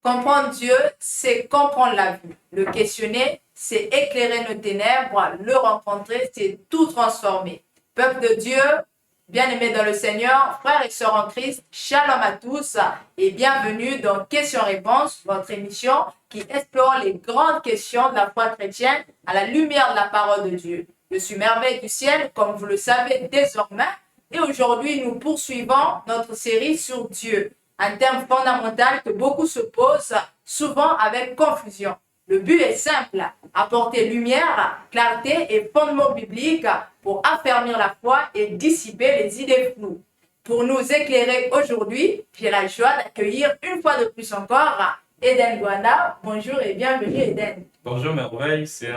Comprendre Dieu, c'est comprendre la vie. Le questionner, c'est éclairer nos ténèbres. Le rencontrer, c'est tout transformer. Peuple de Dieu, bien-aimés dans le Seigneur, frères et sœurs en Christ, shalom à tous et bienvenue dans Questions-Réponses, votre émission qui explore les grandes questions de la foi chrétienne à la lumière de la parole de Dieu. Je suis Merveille du ciel, comme vous le savez désormais, et aujourd'hui nous poursuivons notre série sur Dieu, un terme fondamental que beaucoup se posent, souvent avec confusion. Le but est simple, apporter lumière, clarté et fondement biblique pour affermir la foi et dissiper les idées floues. Pour nous éclairer aujourd'hui, j'ai la joie d'accueillir une fois de plus encore Eden Guana. Bonjour et bienvenue Eden. Bonjour Merveille, c'est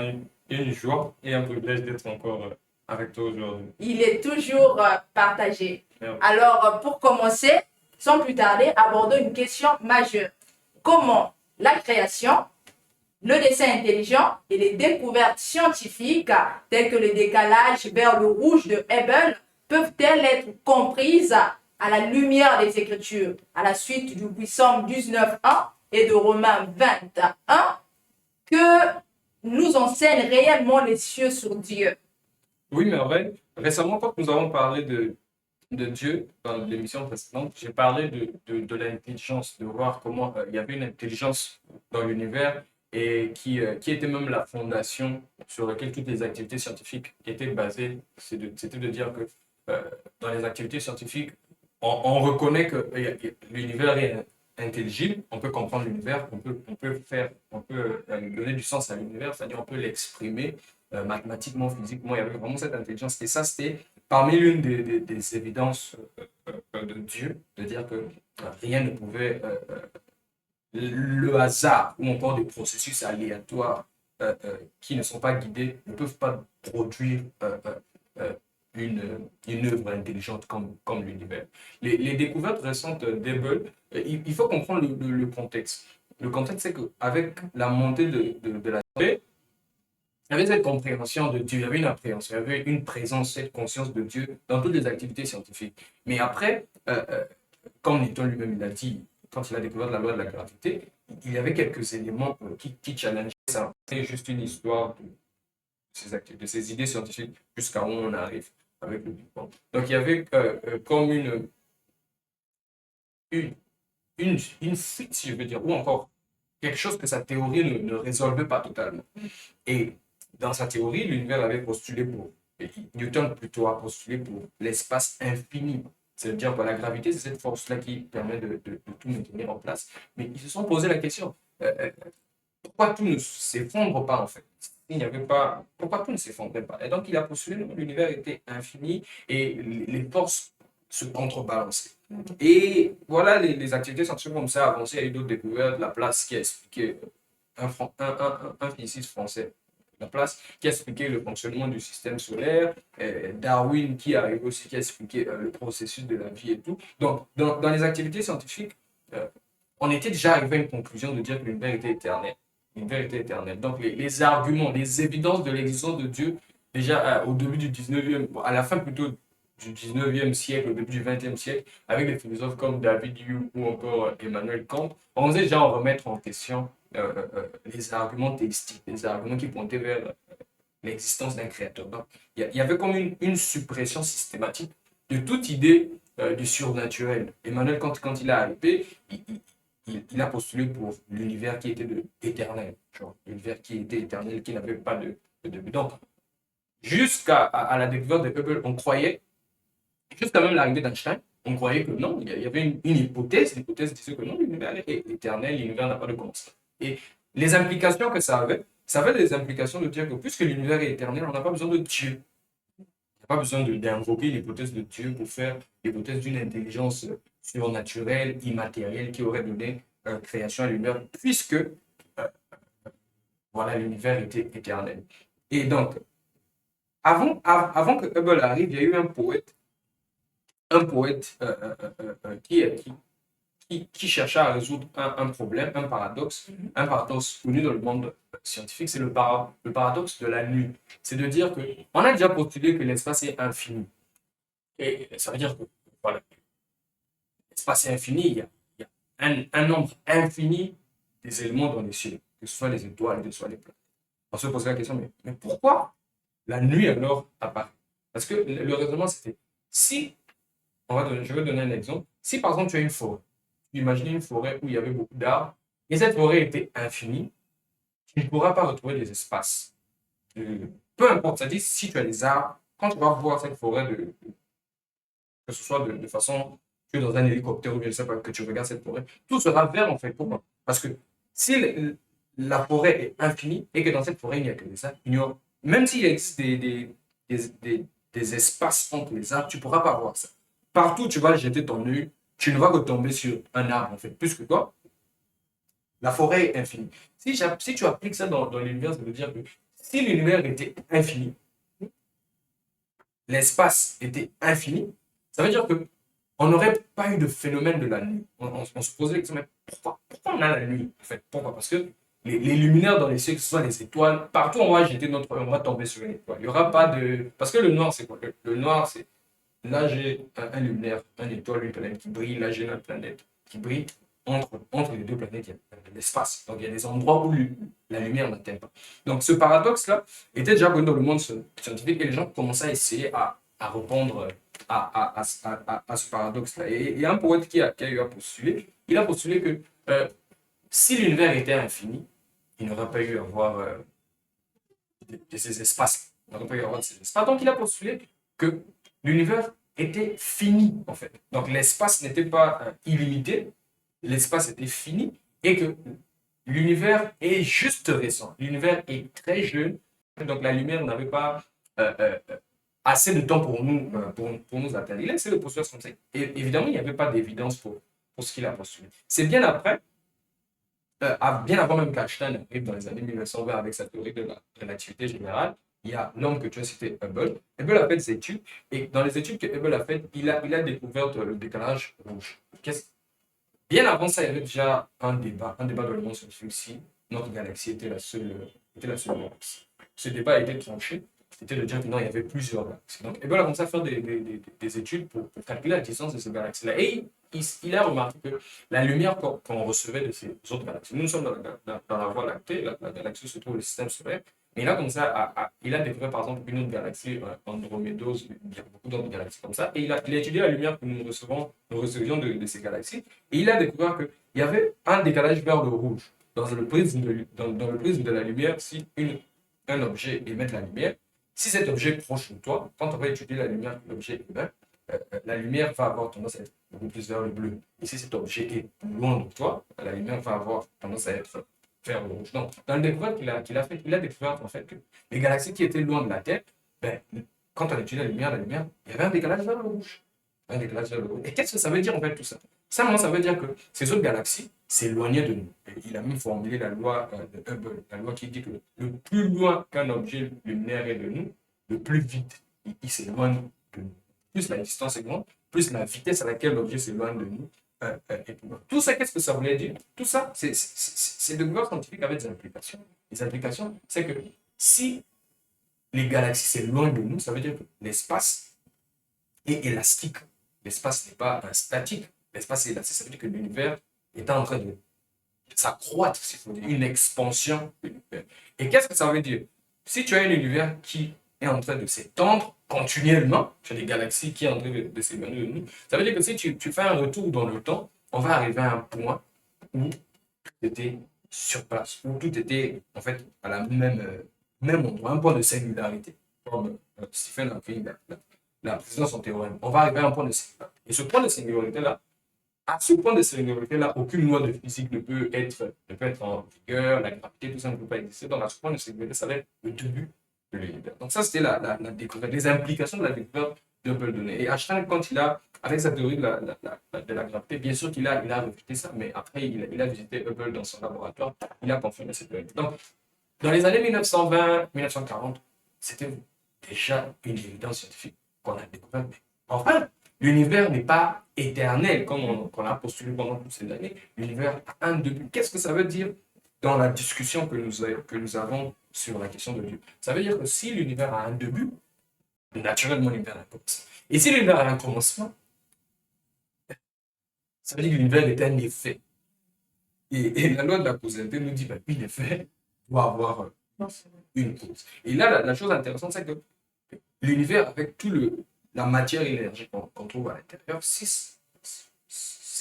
une joie et un privilège d'être encore avec toi aujourd'hui. Il est toujours partagé. Merci. Alors, pour commencer, sans plus tarder, abordons une question majeure. Comment la création, le dessin intelligent et les découvertes scientifiques, telles que le décalage vers le rouge de Hubble, peuvent-elles être comprises à la lumière des Écritures, à la suite du Psaume 19.1 et de Romains 21, que nous enseignent réellement les cieux sur Dieu? Oui, Merveille, récemment, quand nous avons parlé de Dieu dans l'émission précédente, j'ai parlé de l'intelligence, de voir comment il y avait une intelligence dans l'univers et qui était même la fondation sur laquelle toutes les activités scientifiques étaient basées. C'était de dire que dans les activités scientifiques, on reconnaît que l'univers est intelligible, on peut comprendre l'univers, on peut donner du sens à l'univers, c'est-à-dire on peut l'exprimer mathématiquement, physiquement. Il y avait vraiment cette intelligence. Et ça, c'était parmi l'une des évidences de Dieu, de dire que rien ne pouvait, le hasard ou encore des processus aléatoires qui ne sont pas guidés ne peuvent pas produire une œuvre intelligente comme l'univers. Les découvertes récentes d'Hubble, il faut comprendre le contexte. Le contexte, c'est qu'avec la montée de la paix, il y avait cette compréhension de Dieu, il y avait une appréhension, il y avait une présence, cette conscience de Dieu dans toutes les activités scientifiques. Mais après, comme Newton lui-même il a dit, quand il a découvert la loi de la gravité, il y avait quelques éléments qui challengeaient ça. C'est juste une histoire de ces idées scientifiques jusqu'à où on arrive avec le Big Bang. Donc il y avait comme une fuite, si je veux dire, ou encore quelque chose que sa théorie ne résolvait pas totalement. Et dans sa théorie, l'univers avait postulé pour, Newton plutôt a postulé pour l'espace infini. C'est-à-dire que la gravité, c'est cette force-là qui permet de tout maintenir en place. Mais ils se sont posé la question, pourquoi tout ne s'effondre pas en fait? Il n'y avait pas, pourquoi tout ne s'effondrait pas? Et donc il a postulé que l'univers était infini et les forces se contrebalançaient. Et voilà, les activités scientifiques comme ça avancées. Il y a eu d'autres découvertes, Laplace qui a expliqué, un physiciste français, Laplace, qui a expliqué le fonctionnement du système solaire, Darwin qui arrive aussi, qui a expliqué le processus de la vie et tout. Donc, dans les activités scientifiques, on était déjà arrivé à une conclusion de dire que l'univers était éternel. L'univers était éternel. Donc, les arguments, les évidences de l'existence de Dieu, déjà au début du 19e, à la fin plutôt du 19e siècle, au début du 20e siècle, avec des philosophes comme David Hume ou encore Emmanuel Kant, on faisait déjà remettre en question les arguments théistiques, les arguments qui pointaient vers l'existence d'un créateur. Donc, il y avait comme une suppression systématique de toute idée du surnaturel. Emmanuel Kant, quand il a arrivé, il a postulé pour l'univers qui était éternel, l'univers qui était éternel, qui n'avait pas de début. Donc, jusqu'à la découverte de Hubble, on croyait, jusqu'à même l'arrivée d'Einstein, on croyait que non, il y avait une hypothèse, l'hypothèse disait que non, l'univers est éternel, l'univers n'a pas de commencement. Et les implications que ça avait des implications de dire que puisque l'univers est éternel, on n'a pas besoin de Dieu. On n'a pas besoin d'invoquer l'hypothèse de Dieu pour faire l'hypothèse d'une intelligence surnaturelle, immatérielle, qui aurait donné création à l'univers, puisque voilà, l'univers était éternel. Et donc, avant que Hubble arrive, il y a eu un poète qui chercha à résoudre un problème, un paradoxe connu dans le monde scientifique, c'est le paradoxe de la nuit. C'est de dire qu'on a déjà postulé que l'espace est infini. Et ça veut dire que voilà, l'espace est infini, il y a un nombre infini des éléments dans les cieux, que ce soit les étoiles, que ce soit les planètes. On se posait la question, mais pourquoi la nuit alors apparaît? Parce que le raisonnement, c'était, si, je vais donner un exemple, si par exemple tu as une forêt, tu imagines une forêt où il y avait beaucoup d'arbres, et cette forêt était infinie, tu ne pourras pas retrouver des espaces. Peu importe, c'est-à-dire si tu as des arbres, quand tu vas voir cette forêt, que ce soit de façon, tu es dans un hélicoptère ou bien je sais pas, que tu regardes cette forêt, tout sera vert en fait. Pourquoi? Parce que si la forêt est infinie et que dans cette forêt il n'y a que des arbres, même s'il existe des, des- des espaces entre les arbres, tu ne pourras pas voir ça. Partout tu vas jeter ton œil, tu ne vas que tomber sur un arbre en fait, plus que toi. La forêt est infinie. Si tu appliques ça dans l'univers, ça veut dire que si l'univers était infini, l'espace était infini, ça veut dire que on n'aurait pas eu de phénomène de la nuit. On se posait la question, mais pourquoi on a la nuit en fait? Pourquoi? Parce que les luminaires dans les cieux, que ce soit les étoiles, partout on va jeter on va tomber sur une étoile. Il n'y aura pas de. Parce que le noir, c'est quoi? Le noir, c'est. Là, j'ai un luminaire, une étoile, une planète qui brille. Là, j'ai une planète qui brille. Entre les deux planètes, il y a de l'espace. Donc, il y a des endroits où la lumière n'atteint pas. Donc, ce paradoxe-là était déjà connu dans le monde scientifique et les gens commençaient à essayer à répondre à ce paradoxe-là. Et il y a un poète qui a eu à postuler. Il a postulé que si l'univers était infini, il n'aurait pas eu à avoir de ces espaces. Il n'aurait pas eu à avoir de ces espaces. Donc, il a postulé que l'univers était fini, en fait. Donc, l'espace n'était pas illimité, l'espace était fini, et que l'univers est juste récent. L'univers est très jeune, donc la lumière n'avait pas euh, euh, assez de temps pour pour nous atteindre. Il a essayé de postuler comme ça. Et évidemment, il n'y avait pas d'évidence pour ce qu'il a postulé. C'est bien après, bien avant même qu'Einstein arrive dans les années 1920 avec sa théorie de la relativité générale, il y a l'homme que tu as cité, Hubble. Hubble a fait des études, et dans les études que Hubble a faites, il a découvert le décalage rouge. Bien avant ça, il y avait déjà un débat dans le monde scientifique si notre galaxie était la seule galaxie. Ce débat a été tranché, c'était de dire que non, il y avait plusieurs galaxies. Donc Hubble a commencé à faire des études pour calculer la distance de ces galaxies-là. Et il a remarqué que la lumière qu'on recevait de ces autres galaxies, nous sommes dans la Voie lactée, la galaxie se trouve au système solaire, mais il a commencé il a découvert par exemple une autre galaxie, Andromédose, il y a beaucoup d'autres galaxies comme ça, et il a étudié la lumière que nous recevions de ces galaxies, et il a découvert qu'il y avait un décalage vers le rouge. Dans le prisme dans le prisme de la lumière, si un objet émet de la lumière, si cet objet est proche de toi, quand on va étudier la lumière que l'objet émet, la lumière va avoir tendance à être beaucoup plus vers le bleu. Et si cet objet est loin de toi, la lumière va avoir tendance à être vers le rouge. Donc, dans le découverte qu'il a fait, il a découvert en fait que les galaxies qui étaient loin de la Terre, ben, quand on étudie la lumière, il y avait un décalage vers le rouge. Un décalage vers le rouge. Et qu'est-ce que ça veut dire en fait tout ça? Simplement, ça veut dire que ces autres galaxies s'éloignaient de nous. Et il a même formulé la loi de Hubble, la loi qui dit que le plus loin qu'un objet luminaire est de nous, le plus vite il s'éloigne de nous. Plus la distance est grande, plus la vitesse à laquelle l'objet s'éloigne de nous est plus grande. Tout ça, qu'est-ce que ça voulait dire? Tout ça, c'est de découverte scientifique avec des implications. Les implications, c'est que si les galaxies s'éloignent de nous, ça veut dire que l'espace est élastique. L'espace n'est pas statique. L'espace est élastique, ça veut dire que l'univers est en train de s'accroître, s'il faut dire, une expansion de l'univers. Et qu'est-ce que ça veut dire? Si tu as un univers qui est en train de s'étendre continuellement, tu as des galaxies qui sont en train de s'éloigner de nous, ça veut dire que si tu fais un retour dans le temps, on va arriver à un point où tout était sur place, où tout était en fait à la même endroit, un point de singularité, comme Stephen Hawking l'a précisé dans son théorème. On va arriver à un point de singularité. Et ce point de singularité-là, à ce point de singularité-là, aucune loi de physique ne peut être en vigueur, la gravité, tout ça ne peut pas exister. Donc, à ce point de singularité, ça va être le début de l'univers. Donc, ça, c'était la découverte, les implications de la découverte de Hubble. Et Einstein, quand il a, avec sa théorie de la gravité, bien sûr qu'il a réfuté ça, mais après, il a visité Hubble dans son laboratoire, il a confirmé cette théorie. Donc, dans les années 1920-1940, c'était déjà une évidence scientifique qu'on a découverte. Mais enfin, l'univers n'est pas éternel, comme on a postulé pendant toutes ces années. L'univers a un début. Qu'est-ce que ça veut dire dans la discussion que nous avons sur la question de Dieu? Ça veut dire que si l'univers a un début, naturellement l'univers a un commencement. Et si l'univers a un commencement, ça veut dire que l'univers est un effet. Et la loi de la causalité nous dit, ben, une effet doit avoir une cause. Et là, la chose intéressante, c'est que l'univers, avec la matière et l'énergie qu'on trouve à l'intérieur, si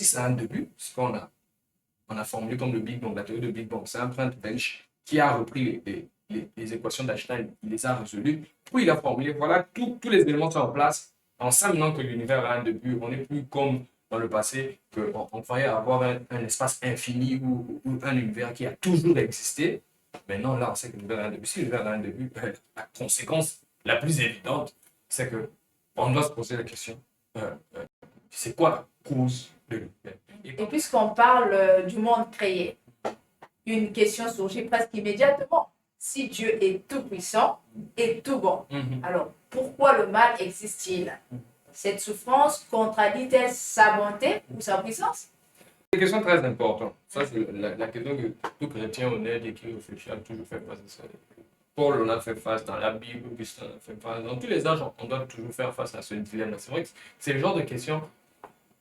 ça a un début, ce on a formulé comme le Big Bang, la théorie de Big Bang, c'est un Frank Bench qui a repris les équations d'Einstein, il les a résolues, puis il a formulé, voilà, tous les éléments sont en place. En maintenant que l'univers a un début, on n'est plus comme dans le passé, qu'on croyait avoir un espace infini ou un univers qui a toujours existé. Maintenant, là, on sait que l'univers a un début. Si l'univers a un début, la conséquence la plus évidente, c'est que on doit se poser la question, c'est quoi la cause de l'univers? Et puisqu'on parle du monde créé, une question surgit presque immédiatement. Si Dieu est tout-puissant et tout bon, alors pourquoi le mal existe-t-il? Cette souffrance contradit-elle sa bonté ou sa puissance? C'est une question très importante. Ça, c'est la question que tout chrétien honnête et qui réfléchit a toujours fait face à ça. Paul en a fait face dans la Bible, Augustin en a fait face. Dans tous les âges, on doit toujours faire face à ce dilemme. C'est vrai que c'est le genre de question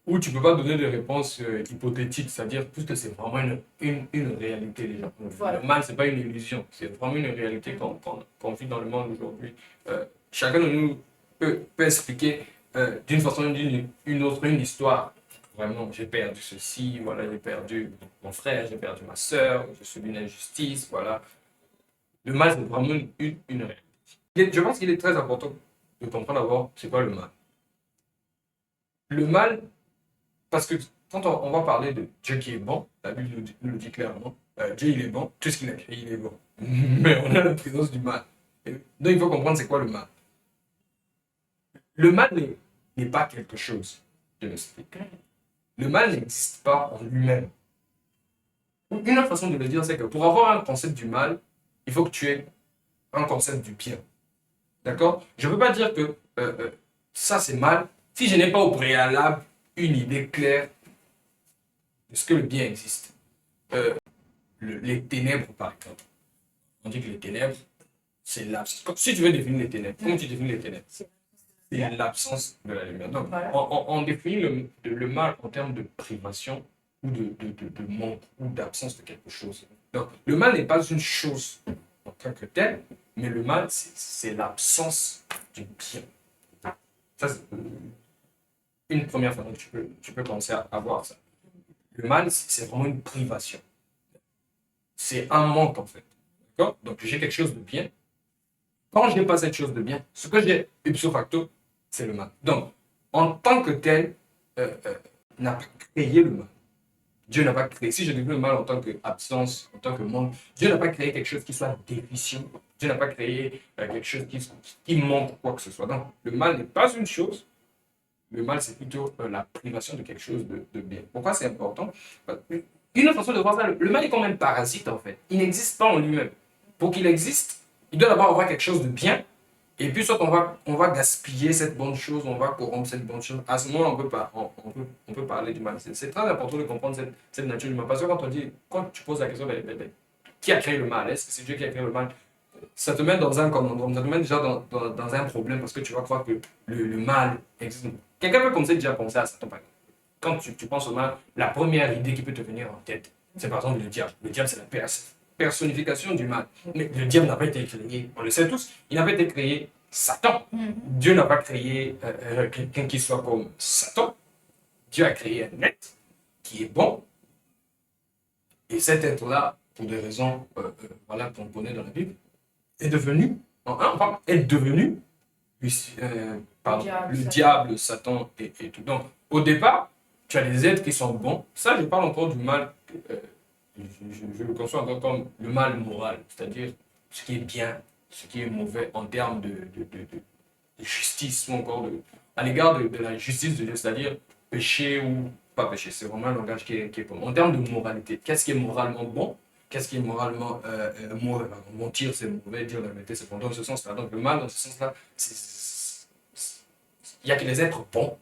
où tu ne peux pas donner de réponse hypothétique, c'est-à-dire puisque c'est vraiment une réalité déjà. Voilà. Le mal, ce n'est pas une illusion, c'est vraiment une réalité qu'on vit dans le monde aujourd'hui. Chacun de nous peut expliquer d'une façon ou d'une autre une histoire. Vraiment, j'ai perdu ceci, voilà, j'ai perdu mon frère, j'ai perdu ma soeur, j'ai subi une injustice, voilà. Le mal, c'est vraiment une réalité. Je pense qu'il est très important de comprendre d'abord c'est quoi le mal. Le mal, parce que quand on va parler de Dieu qui est bon, la Bible nous le dit clairement, Dieu il est bon, tout ce qu'il a créé il est bon. Mais on a la présence du mal. Donc il faut comprendre c'est quoi le mal. Le mal n'est pas quelque chose, je m'explique. Le mal n'existe pas en lui-même. Une autre façon de le dire, c'est que pour avoir un concept du mal, il faut que tu aies un concept du bien. D'accord? Je ne veux pas dire que ça c'est mal si je n'ai pas au préalable une idée claire de ce que le bien existe. Les ténèbres, par exemple. On dit que les ténèbres, c'est l'absence. Si tu veux définir les ténèbres, comment tu définis les ténèbres? C'est l'absence de la lumière. Donc, on définit le mal en termes de privation ou de manque ou d'absence de quelque chose. Donc, le mal n'est pas une chose en tant que telle, mais le mal, c'est l'absence du bien. Ça, c'est une première façon que tu peux commencer à voir ça. Le mal, c'est vraiment une privation. C'est un manque, en fait. D'accord? Donc, j'ai quelque chose de bien. Quand je n'ai pas cette chose de bien, ce que j'ai ipso facto, c'est le mal. Donc, en tant que tel, n'a pas créé le mal. Dieu n'a pas créé. Si je définis le mal en tant qu'absence, en tant que manque, Dieu n'a pas créé quelque chose qui soit déficient. Dieu n'a pas créé quelque chose qui manque quoi que ce soit. Donc, le mal n'est pas une chose. Le mal, c'est plutôt la privation de quelque chose de bien. Pourquoi c'est important? Une autre façon de voir ça, le mal est comme un parasite en fait. Il n'existe pas en lui-même. Pour qu'il existe, il doit d'abord avoir quelque chose de bien. Et puis, soit on va gaspiller cette bonne chose, on va corrompre cette bonne chose. À ce moment, on peut parler du mal. C'est très important de comprendre cette nature du mal. Parce que quand tu poses la question, qui a créé le mal? Est-ce que c'est Dieu qui a créé le mal? Ça te met dans un conundrum, ça te met déjà dans un problème parce que tu vas croire que le mal existe. Quelqu'un peut commencer déjà à penser à ça. Quand tu penses au mal, la première idée qui peut te venir en tête, c'est par exemple le diable. Le diable, c'est la personnification du mal. Mais le diable n'a pas été créé, on le sait tous, il n'a pas été créé Satan. Dieu n'a pas créé quelqu'un qui soit comme Satan. Dieu a créé un être qui est bon. Et cet être-là, pour des raisons voilà, qu'on connaît dans la Bible, est devenu le diable, Satan et tout. Donc, au départ, tu as des êtres qui sont bons. Ça, je parle encore du mal, je le conçois encore comme le mal moral, c'est-à-dire ce qui est bien, ce qui est mauvais en termes de justice ou encore à l'égard de la justice de Dieu, c'est-à-dire péché ou pas péché. C'est vraiment un langage qui est bon. En termes de moralité, qu'est-ce qui est moralement bon? Qu'est-ce qui est moralement mauvais? Mentir, c'est mauvais, dire la vérité, c'est bon. Dans ce sens-là. Donc, le mal, dans ce sens-là, il n'y a que les êtres bons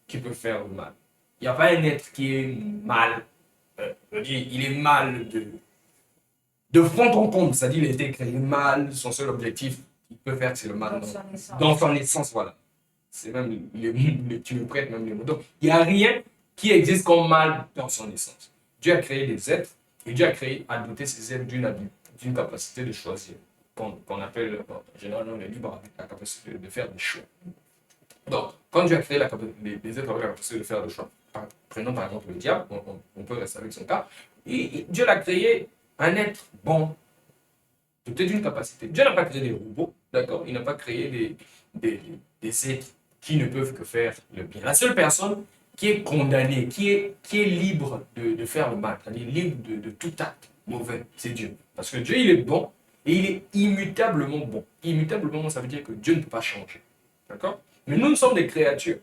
qui peuvent faire le mal. Il n'y a pas un être qui est mal. Il est mal de fond en comble. C'est-à-dire qu'il a été créé mal. Son seul objectif qu'il peut faire, c'est le mal. Dans son essence, voilà. C'est même, tu me prêtes même les mots. Donc, il n'y a rien qui existe comme mal dans son essence. Dieu a créé des êtres et Dieu a doté ces êtres d'une capacité de choisir, qu'on appelle généralement le libre arbitre, la capacité de faire des choix. Donc, quand Dieu a créé les êtres avec la capacité de faire des choix, prenons par exemple le diable, on peut rester avec son cas, et Dieu l'a créé un être bon, doté d'une capacité. Dieu n'a pas créé des robots, d'accord? Il n'a pas créé des êtres qui ne peuvent que faire le bien. La seule personne qui est condamnée, qui est libre de faire le mal, c'est-à-dire libre de tout acte mauvais, c'est Dieu. Parce que Dieu, il est bon et il est immutablement bon. Immutablement bon, ça veut dire que Dieu ne peut pas changer. D'accord? Mais nous sommes des créatures.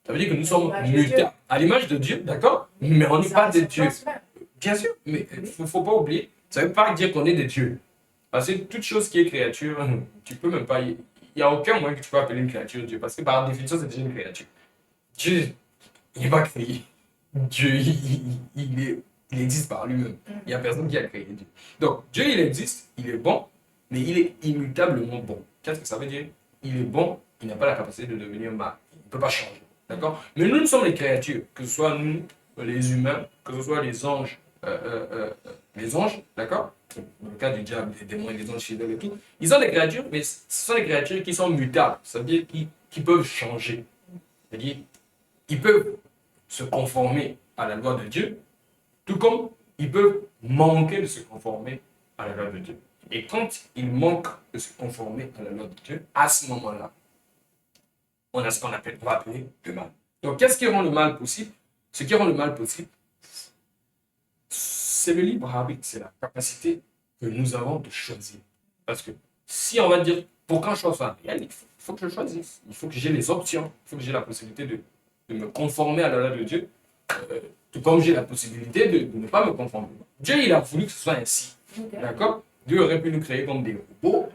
Ça veut dire que nous sommes mutables, à l'image de Dieu, d'accord? Mais on n'est pas des dieux. Bien sûr, mais il ne faut pas oublier. Ça ne veut pas dire qu'on est des dieux. Parce que toute chose qui est créature, tu peux même pas. Il n'y a aucun moyen que tu peux appeler une créature Dieu. Parce que par définition, c'est déjà une créature. Dieu, il n'est pas créé. Dieu, il existe par lui-même. Il n'y a personne qui a créé Dieu. Donc, Dieu, il existe, il est bon, mais il est immutablement bon. Qu'est-ce que ça veut dire? Il est bon, il n'a pas la capacité de devenir mal. Il ne peut pas changer. D'accord? Mais nous sommes les créatures, que ce soit nous, les humains, que ce soit les anges, d'accord? Dans le cas du diable, des démons, les anges fidèles et tout, ils ont des créatures, mais ce sont des créatures qui sont mutables, c'est-à-dire qui peuvent changer. C'est-à-dire, ils peuvent se conformer à la loi de Dieu, tout comme ils peuvent manquer de se conformer à la loi de Dieu. Et quand ils manquent de se conformer à la loi de Dieu, à ce moment-là, on a ce qu'on appelle, on va appeler le mal. Donc, qu'est-ce qui rend le mal possible? Ce qui rend le mal possible, c'est le libre arbitre, c'est la capacité que nous avons de choisir. Parce que si on va dire, pour quand je choisis, il faut que je choisisse. Il faut que j'ai les options. Il faut que j'ai la possibilité de me conformer à la loi de Dieu. Tout comme j'ai la possibilité de ne pas me conformer. Dieu, il a voulu que ce soit ainsi. Okay. D'accord? Dieu aurait pu nous créer comme des robots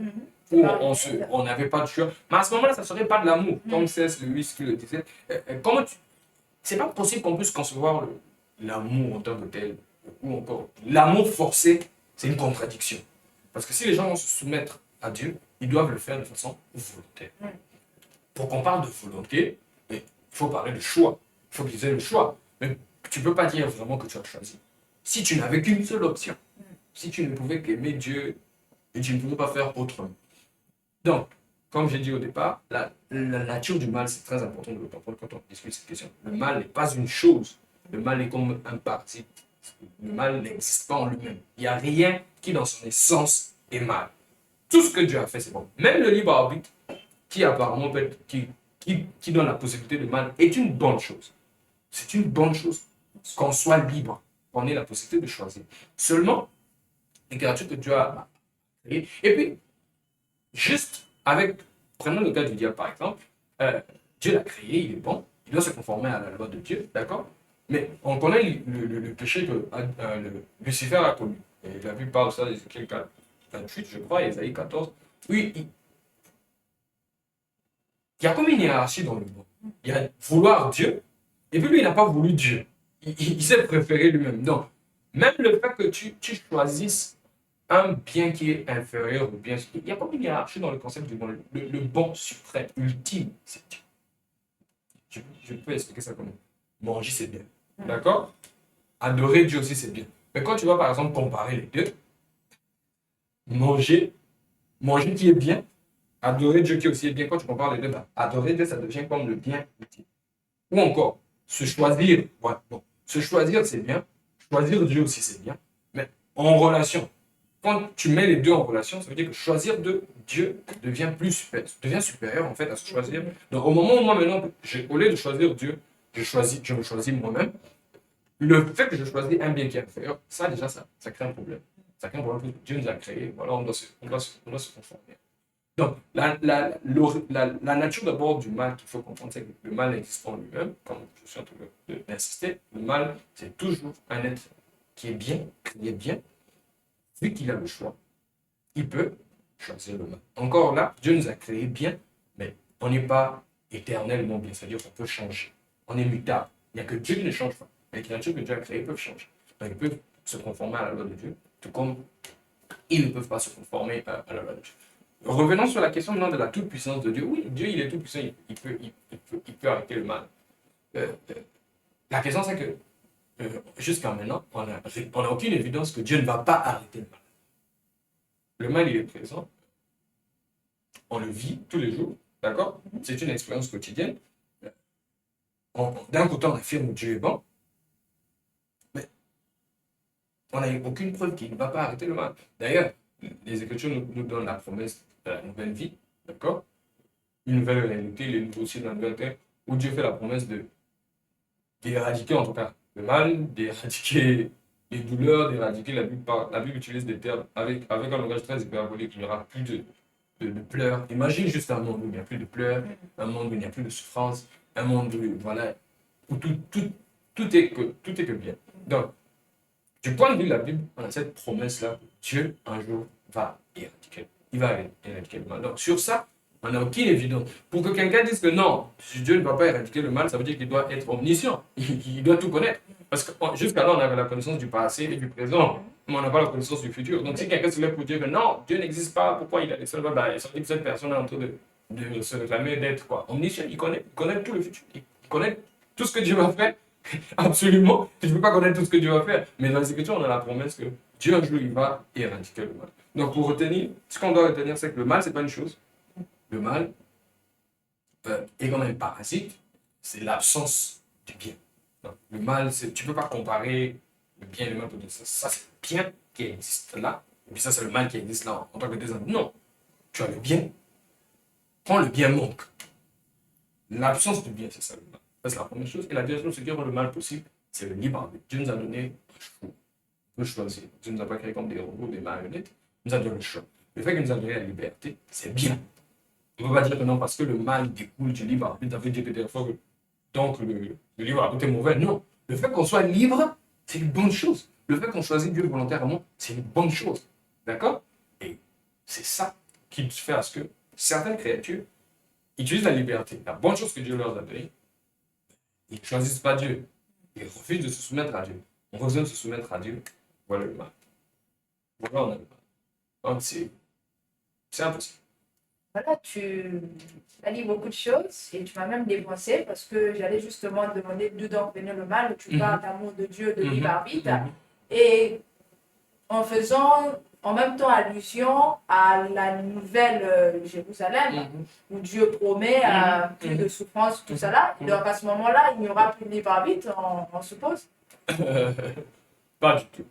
où on n'avait pas de choix. Mais à ce moment-là, ça ne serait pas de l'amour. Comme C.S. Lewis qui le disait. C'est pas possible qu'on puisse concevoir l'amour en tant que tel. Ou encore, l'amour forcé, c'est une contradiction. Parce que si les gens vont se soumettre à Dieu, ils doivent le faire de façon volontaire. Pour qu'on parle de volonté, il faut parler de choix. Il faut qu'ils aient le choix. Mais tu ne peux pas dire vraiment que tu as choisi. Si tu n'avais qu'une seule option, si tu ne pouvais qu'aimer Dieu et tu ne pouvais pas faire autrement. Donc, comme j'ai dit au départ, la nature du mal, c'est très important de le comprendre quand on discute cette question. Le mal n'est pas une chose. Le mal est comme un parti. Le mal n'existe pas en lui-même. Il n'y a rien qui, dans son essence, est mal. Tout ce que Dieu a fait, c'est bon. Même le libre arbitre, qui apparemment peut être, qui donne la possibilité de mal, est une bonne chose. C'est une bonne chose qu'on soit libre, qu'on ait la possibilité de choisir. Seulement, les créatures que Dieu a créées. Et puis, juste avec, prenons le cas du diable par exemple, Dieu l'a créé, il est bon, il doit se conformer à la loi de Dieu, d'accord? Mais on connaît le péché que Lucifer a commis. Et la Bible parle de ça d'Ézéchiel 28, je crois, et Ésaïe 14. Oui, il y a comme une hiérarchie dans le monde. Il y a vouloir Dieu, et puis lui, il n'a pas voulu Dieu. Il s'est préféré lui-même. Donc, même le fait que tu choisisses un bien qui est inférieur au bien, il y a comme une hiérarchie dans le concept du bon. Le bon suprême, ultime, c'est Dieu. Je peux expliquer ça comment. Manger, c'est bien. D'accord? Adorer Dieu aussi, c'est bien. Mais quand tu vas, par exemple, comparer les deux, manger qui est bien, adorer Dieu qui aussi est bien, quand tu compares les deux, adorer Dieu, ça devient comme le bien ultime. Ou encore, se choisir, ouais, bon, se choisir, c'est bien. Choisir Dieu aussi, c'est bien. Mais en relation, quand tu mets les deux en relation, ça veut dire que choisir de Dieu devient supérieur en fait à se choisir. Donc au moment où moi maintenant, au lieu de choisir Dieu, je me choisis moi-même. Le fait que je choisis un bien qui est inférieur, ça déjà, ça crée un problème. Ça crée un problème que Dieu nous a créé. Voilà, on doit se conformer. Donc, la nature d'abord du mal qu'il faut comprendre, c'est que le mal existe en lui-même, comme je suis en train d'insister. Le mal, c'est toujours un être qui est bien, vu qu'il a le choix, il peut choisir le mal. Encore là, Dieu nous a créé bien, mais on n'est pas éternellement bien, c'est-à-dire qu'on peut changer. On est mutable. Il n'y a que Dieu qui ne change pas. Les créatures que Dieu a créées peuvent changer. Donc, ils peuvent se conformer à la loi de Dieu, tout comme ils ne peuvent pas se conformer à la loi de Dieu. Revenons sur la question maintenant de la toute-puissance de Dieu. Oui, Dieu, il est tout-puissant, il peut arrêter le mal. La question, c'est que jusqu'à maintenant, on n'a aucune évidence que Dieu ne va pas arrêter le mal. Le mal, il est présent. On le vit tous les jours. D'accord? C'est une expérience quotidienne. D'un côté, on affirme que Dieu est bon, mais on n'a aucune preuve qu'il ne va pas arrêter le mal. D'ailleurs, les Écritures nous donnent la promesse de la nouvelle vie. D'accord? Une nouvelle réalité, les nouveaux cieux dans la nouvelle terre, où Dieu fait la promesse d'éradiquer en tout cas le mal, d'éradiquer les douleurs, d'éradiquer la Bible utilise des termes avec un langage très hyperbolique. Il n'y aura plus de pleurs. Imagine juste un monde où il n'y a plus de pleurs, un monde où il n'y a plus de souffrance, un monde où, voilà, où tout est que bien. Donc, du point de vue de la Bible, on a cette promesse-là que Dieu, un jour, va éradiquer. Il va éradiquer le mal. Donc, sur ça, on n'a aucune évidence. Pour que quelqu'un dise que non, si Dieu ne va pas éradiquer le mal, ça veut dire qu'il doit être omniscient. Il doit tout connaître. Parce que jusqu'à là, on avait la connaissance du passé et du présent, mais on n'a pas la connaissance du futur. Donc, si quelqu'un se lève pour dire que non, Dieu n'existe pas, pourquoi il a laissé le mal, ben, ça veut dire que cette personne est en train de se réclamer d'être quoi? Omniscient. Il connaît tout le futur. Il connaît tout ce que Dieu va faire. Absolument. Tu ne peux pas connaître tout ce que Dieu va faire. Mais dans les Écritures, on a la promesse que Dieu, un jour, il va éradiquer le mal. Donc, pour retenir, ce qu'on doit retenir, c'est que le mal, ce n'est pas une chose. Le mal est comme un parasite, c'est l'absence du bien. Donc, le mal, tu ne peux pas comparer le bien et le mal. Ça c'est le bien qui existe là, et puis ça, c'est le mal qui existe là en tant que deux. Non, tu as le bien, quand le bien manque. L'absence du bien, c'est ça le mal. Ça, c'est la première chose. Et la deuxième chose, ce qui rend le mal possible, c'est le libre arbitre. Dieu nous a donné un choix. On peut choisir. Dieu ne nous a pas créé comme des robots, des marionnettes. Il nous a donné le choix. Le fait qu'il nous a donné la liberté, c'est bien. On ne peut pas dire que non, parce que le mal découle du libre arbitre, ça veut dire que des fois, donc le libre arbitre est mauvais. Non. Le fait qu'on soit libre, c'est une bonne chose. Le fait qu'on choisisse Dieu volontairement, c'est une bonne chose. D'accord? Et c'est ça qui fait à ce que certaines créatures utilisent la liberté, la bonne chose que Dieu leur a donnée. Ils ne choisissent pas Dieu. Ils refusent de se soumettre à Dieu. On refuse de se soumettre à Dieu. Voilà le mal. Voilà, on a le mal. Donc, c'est impossible. Voilà, tu as dit beaucoup de choses et tu m'as même dépensé parce que j'allais justement demander d'où donc venait le mal. Tu parles d'amour de Dieu, de libre arbitre. Et en faisant en même temps allusion à la nouvelle Jérusalem où Dieu promet plus de souffrance, tout ça là. Donc à ce moment-là, il n'y aura plus de libre arbitre, on suppose. Pas du tout.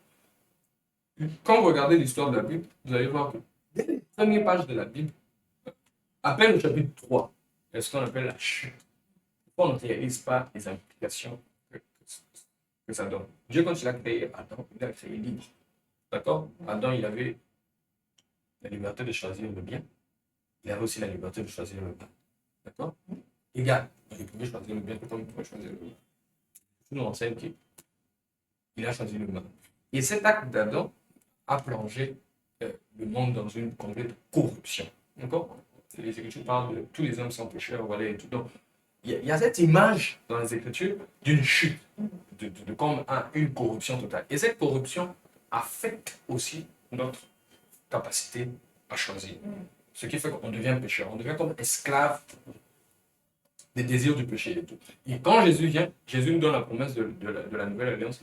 Quand vous regardez l'histoire de la Bible, vous allez voir que dès les premières pages de la Bible, à peine au chapitre 3, c'est ce qu'on appelle la chute. Pourquoi on ne réalise pas les implications que ça donne? Dieu, quand il a créé Adam, il a créé libre. D'accord? Adam, il avait la liberté de choisir le bien. Il avait aussi la liberté de choisir le mal. D'accord? Égal. Il pouvait choisir le bien tout comme il pouvait choisir le mal. Je nous enseigne qu'il a choisi le mal. Et cet acte d'Adam a plongé le monde dans une complète corruption. D'accord? Les Écritures parlent de tous les hommes sans pécheurs, voilà, et tout. Donc, il y a cette image dans les Écritures d'une chute, de comme une corruption totale. Et cette corruption affecte aussi notre capacité à choisir. Ce qui fait qu'on devient pécheur, on devient comme esclave des désirs du péché et tout. Et quand Jésus vient, Jésus nous donne la promesse de la nouvelle alliance.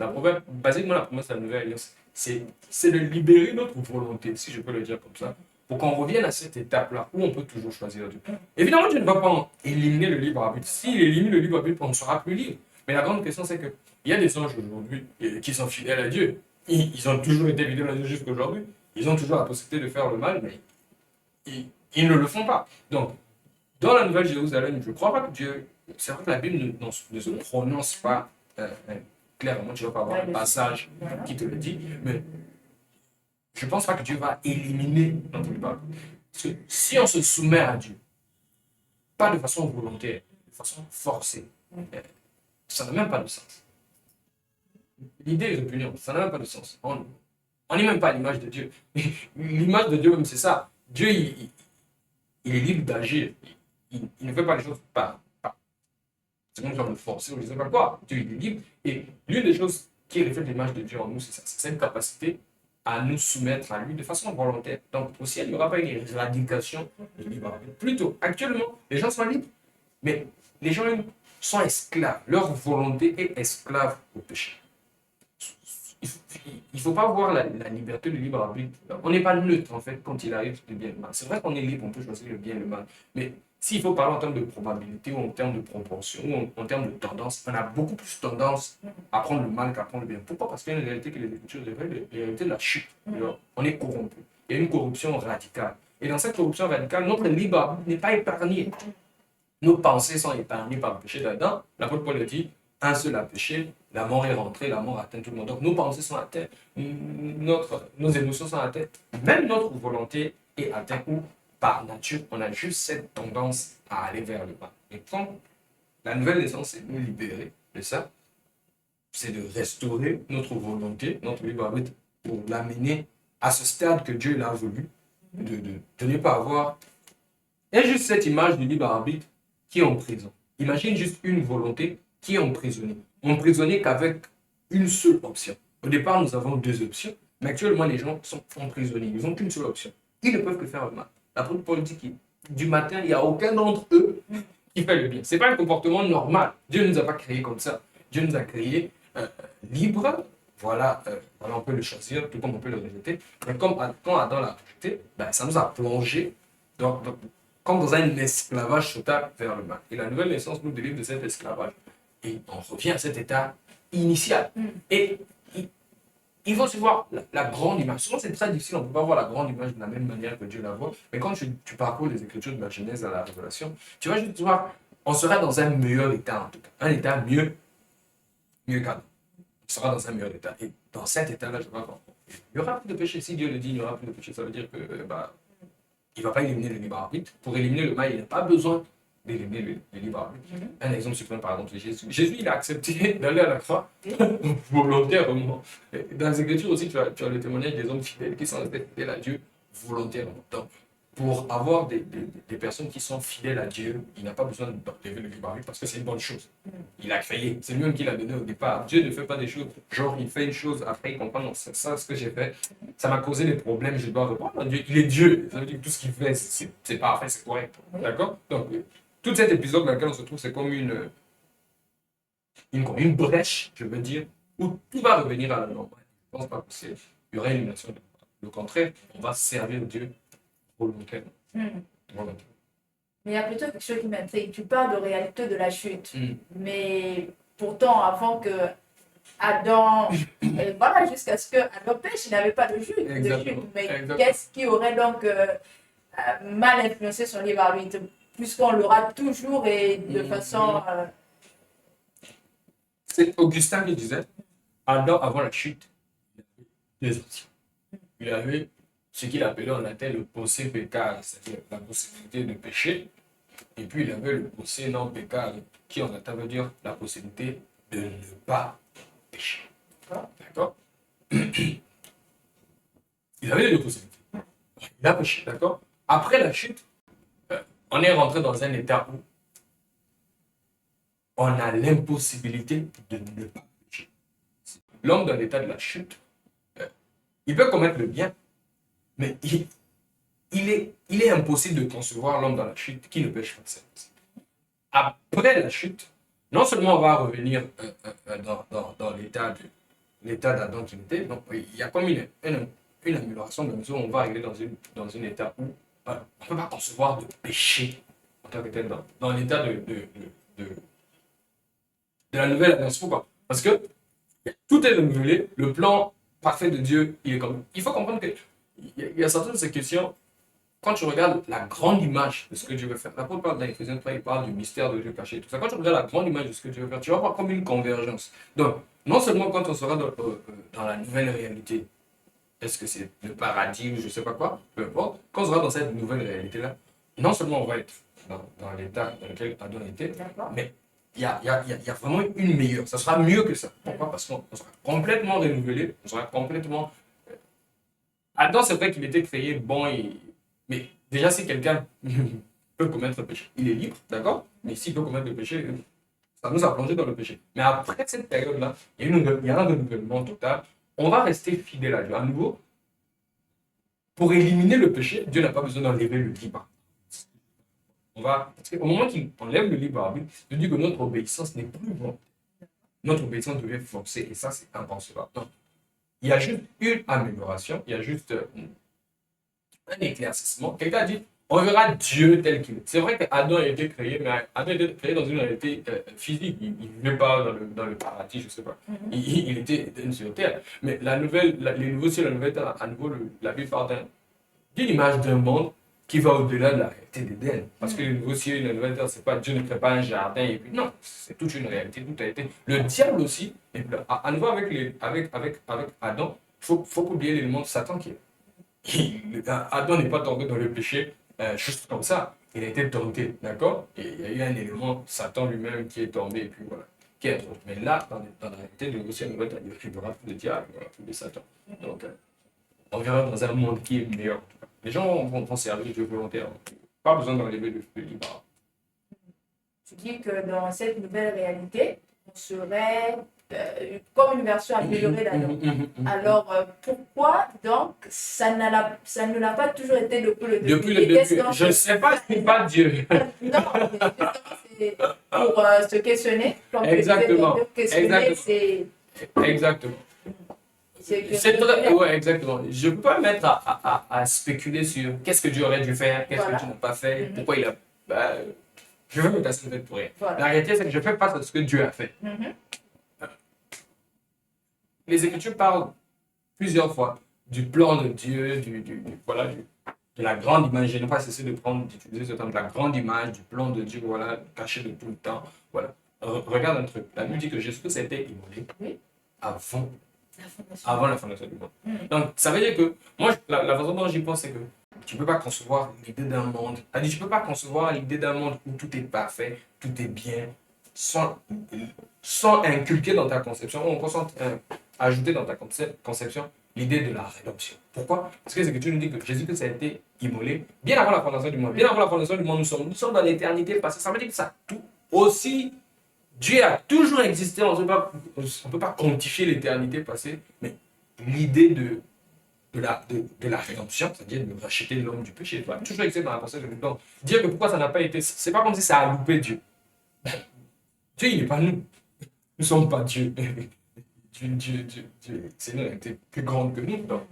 Basiquement, la promesse de la nouvelle alliance, c'est de libérer notre volonté, si je peux le dire comme ça, pour qu'on revienne à cette étape-là où on peut toujours choisir Dieu. Évidemment, Dieu ne va pas éliminer le libre arbitre. S'il élimine le libre arbitre, on ne sera plus libre. Mais la grande question, c'est qu'il y a des anges aujourd'hui qui sont fidèles à Dieu. Ils ont toujours été fidèles à Dieu jusqu'à aujourd'hui. Ils ont toujours la possibilité de faire le mal, mais ils ne le font pas. Donc, dans la Nouvelle Jérusalem, je ne crois pas que Dieu... C'est vrai que la Bible ne se prononce pas clairement. Tu ne vas pas avoir un passage qui te le dit, mais je ne pense pas que Dieu va éliminer notre libre arbitre. Parce que si on se soumet à Dieu, pas de façon volontaire, de façon forcée, ça n'a même pas de sens. L'idée est répugnante, ça n'a même pas de sens. On n'est même pas à l'image de Dieu. L'image de Dieu, même, c'est ça. Dieu, il est libre d'agir. Il ne fait pas les choses par. C'est comme si on le forçait, on ne sait pas quoi. Dieu, il est libre. Et l'une des choses qui reflète l'image de Dieu en nous, c'est ça. C'est cette capacité à nous soumettre à lui de façon volontaire. Donc, au ciel, il n'y aura pas une éradication du libre arbitre. Plutôt, actuellement, les gens sont libres, mais les gens sont esclaves. Leur volonté est esclave au péché. il faut pas voir la liberté, le libre arbitre. On n'est pas neutre, en fait, quand il arrive le bien et le mal. C'est vrai qu'on est libre, on peut choisir le bien et le mal. Mais s'il faut parler en termes de probabilité, ou en termes de proportion, ou en termes de tendance, on a beaucoup plus tendance à prendre le mal qu'à prendre le bien. Pourquoi? Parce qu'il y a une réalité que les Écritures révèlent, la réalité de la chute. On est corrompu. Il y a une corruption radicale. Et dans cette corruption radicale, notre libre arbitre n'est pas épargné. Nos pensées sont épargnées par le péché d'Adam. L'apôtre Paul le dit, un seul a péché, la mort est rentrée, la mort atteint tout le monde. Donc nos pensées sont atteintes, nos émotions sont atteintes, même notre volonté est atteinte ou par nature, on a juste cette tendance à aller vers le bas. Et quand la nouvelle naissance est nous libérer de ça, c'est de restaurer notre volonté, notre libre arbitre, pour l'amener à ce stade que Dieu l'a voulu, de ne pas avoir. Il y a juste cette image du libre arbitre qui est en prison. Imagine juste une volonté qui est emprisonnée. Emprisonnée qu'avec une seule option. Au départ, nous avons deux options, mais actuellement, les gens sont emprisonnés. Ils n'ont qu'une seule option. Ils ne peuvent que faire le mal. L'apôtre Paul dit que du matin, il n'y a aucun d'entre eux qui fait le bien. Ce n'est pas un comportement normal. Dieu ne nous a pas créés comme ça. Dieu nous a créés libres. Voilà, on peut le choisir, tout comme on peut le rejeter. Mais quand Adam l'a rejeté, ça nous a plongé comme dans un esclavage total vers le mal. Et la nouvelle naissance nous délivre de cet esclavage. Et on revient à cet état initial. Et il faut se voir la grande image. Souvent, c'est très difficile, on ne peut pas voir la grande image de la même manière que Dieu la voit. Mais quand tu parcours les Écritures de la Genèse à la Révélation, tu vas juste voir, on sera dans un meilleur état en tout cas. Un état mieux qu'Adam. On sera dans un meilleur état. Et dans cet état-là, je vois qu'il n'y aura plus de péché. Si Dieu le dit, il n'y aura plus de péché, ça veut dire que il ne va pas éliminer le libre arbitre. Pour éliminer le mal, il n'a pas besoin d'éliminer le libre arbitre. Un exemple suprême, par exemple, c'est Jésus. Jésus, il a accepté d'aller à la croix volontairement. Dans les Écritures aussi, tu as le témoignage des hommes fidèles qui sont restés fidèles à Dieu volontairement. Donc, pour avoir des personnes qui sont fidèles à Dieu, il n'a pas besoin d'enlever le libre arbitre parce que c'est une bonne chose. Il a créé, c'est lui-même qui l'a donné au départ. Dieu ne fait pas des choses, genre il fait une chose, après il comprend, non, c'est ça ce que j'ai fait, ça m'a causé des problèmes, je dois répondre à Dieu. Il est Dieu, ça veut dire que tout ce qu'il fait, c'est parfait, c'est correct. D'accord? Donc, tout cet épisode dans lequel on se trouve, c'est comme une brèche, je veux dire, où tout va revenir à la normale. Je ne pense pas que il y aurait une nation. Le contraire, on va servir Dieu volontairement. Volontairement. Mais il y a plutôt quelque chose qui m'intrigue. Tu parles de réalité de la chute. Mais pourtant, avant que Adam, voilà, jusqu'à ce que Adam pêche, il n'avait pas de chute. Mais qu'est-ce qui aurait donc mal influencé son libre arbitre, puisqu'on l'aura toujours et de façon. C'est Augustin qui disait, Adam, avant la chute, il avait deux options. Il avait ce qu'il appelait en latin le posse peccare, c'est-à-dire la possibilité de pécher, et puis il avait le posse non peccare, qui en latin veut dire la possibilité de ne pas pécher. D'accord? Il avait les deux possibilités. Il a péché, d'accord? Après la chute, on est rentré dans un état où on a l'impossibilité de ne pas pécher. L'homme dans l'état de la chute, il peut commettre le bien, mais il est impossible de concevoir l'homme dans la chute qui ne pêche pas. Après la chute, non seulement on va revenir dans l'état d'Adam qui était, donc il y a comme une amélioration de mesure où on va arriver dans un état où on ne peut pas concevoir de péché en tant que tel dans l'état de la nouvelle alliance. Pourquoi? Parce que tout est renouvelé, le plan parfait de Dieu, il est comme. Il faut comprendre qu'il y a certaines de ces questions, quand tu regardes la grande image de ce que Dieu veut faire, l'apôtre parle dans Éphésiens 3, il parle du mystère de Dieu caché, tout ça. Quand tu regardes la grande image de ce que Dieu veut faire, tu vas voir comme une convergence. Donc, non seulement quand on sera dans la nouvelle réalité, est-ce que c'est le paradis ou je ne sais pas quoi, peu importe, quand on sera dans cette nouvelle réalité-là, non seulement on va être dans l'état dans lequel Adam était, mais il y a vraiment une meilleure. Ça sera mieux que ça. Pourquoi? Parce qu'on sera complètement renouvelé, on sera complètement. Adam, c'est vrai qu'il était créé bon, mais déjà, si quelqu'un peut commettre le péché, il est libre, d'accord? Mais s'il peut commettre le péché, ça nous a plongé dans le péché. Mais après cette période-là, il y a un renouvellement total. On va rester fidèle à Dieu. À nouveau, pour éliminer le péché, Dieu n'a pas besoin d'enlever le libre. Parce qu'au moment qu'il enlève le libre arbitre, Dieu dit que notre obéissance n'est plus bonne. Notre obéissance devient forcée et ça, c'est inconcevable. Donc, il y a juste une amélioration, il y a juste un éclaircissement. Quelqu'un a dit, on verra Dieu tel qu'il est. C'est vrai qu'Adam a été créé, mais Adam a été créé dans une réalité physique. Il ne vivait pas dans le paradis, je ne sais pas. Il était sur terre. Mais les nouveaux cieux, la nouvelle terre, à nouveau, la Bible parle d'une image d'un monde qui va au-delà de la réalité d'Éden. Parce que les nouveaux cieux et la nouvelle terre, c'est pas Dieu ne crée pas un jardin et puis non, c'est toute une réalité, tout a été. Le diable aussi, et puis, à nouveau avec Adam, faut pas oublier l'élément de Satan qui est. Adam n'est pas tombé dans le péché juste comme ça. Il a été tenté, d'accord? Et il y a eu un élément, Satan lui-même, qui est tombé, et puis voilà. Qui est, mais là, dans la réalité de l'océan, il y aura plus de diable, il y aura plus de Satan. Donc, on verra dans un monde qui est meilleur. Les gens vont servir Dieu volontairement. Pas besoin d'enlever le libre. Tu dis que dans cette nouvelle réalité, on serait comme une version améliorée d'Adam. Alors, pourquoi donc ça ne l'a pas toujours été depuis le début? Depuis le début. Je ne sais pas si c'est pas Dieu. Non, justement, c'est pour se questionner. Comme Exactement. Questionner, c'est... Exactement. C'est très... Ouais, exactement. Je ne peux pas me mettre à spéculer sur qu'est-ce que Dieu aurait dû faire, qu'est-ce que Dieu n'a pas fait, pourquoi il a... je veux me casser le fait pour rien. Voilà. La réalité, c'est que je fais face à ce que Dieu a fait. Les Écritures parlent plusieurs fois du plan de Dieu, voilà, de la grande image. Je n'ai pas cessé d'utiliser ce terme, de la grande image, du plan de Dieu, voilà, caché de tout le temps. Voilà. Regarde un truc. La Bible dit que Jésus a été immolé avant la fondation du monde. Donc, ça veut dire que, moi, la façon dont j'y pense, c'est que tu ne peux pas concevoir l'idée d'un monde. Tu ne peux pas concevoir l'idée d'un monde où tout est parfait, tout est bien, sans inculquer dans ta conception, ajouter dans ta conception l'idée de la rédemption. Pourquoi? Parce que c'est que tu nous dis que Jésus-Christ a été immolé bien avant la fondation du monde. Bien avant la fondation du monde, nous sommes dans l'éternité passée. Ça veut dire que ça tout aussi. Dieu a toujours existé. On ne peut pas quantifier l'éternité passée, mais l'idée de la rédemption, c'est-à-dire de racheter l'homme du péché, doit toujours exister dans la pensée de l'homme. Donc, dire que pourquoi ça n'a pas été, c'est pas comme si ça a loupé Dieu. Dieu, il n'est pas nous. Nous ne sommes pas Dieu. Dieu, c'est une réalité plus grande que nous. Donc,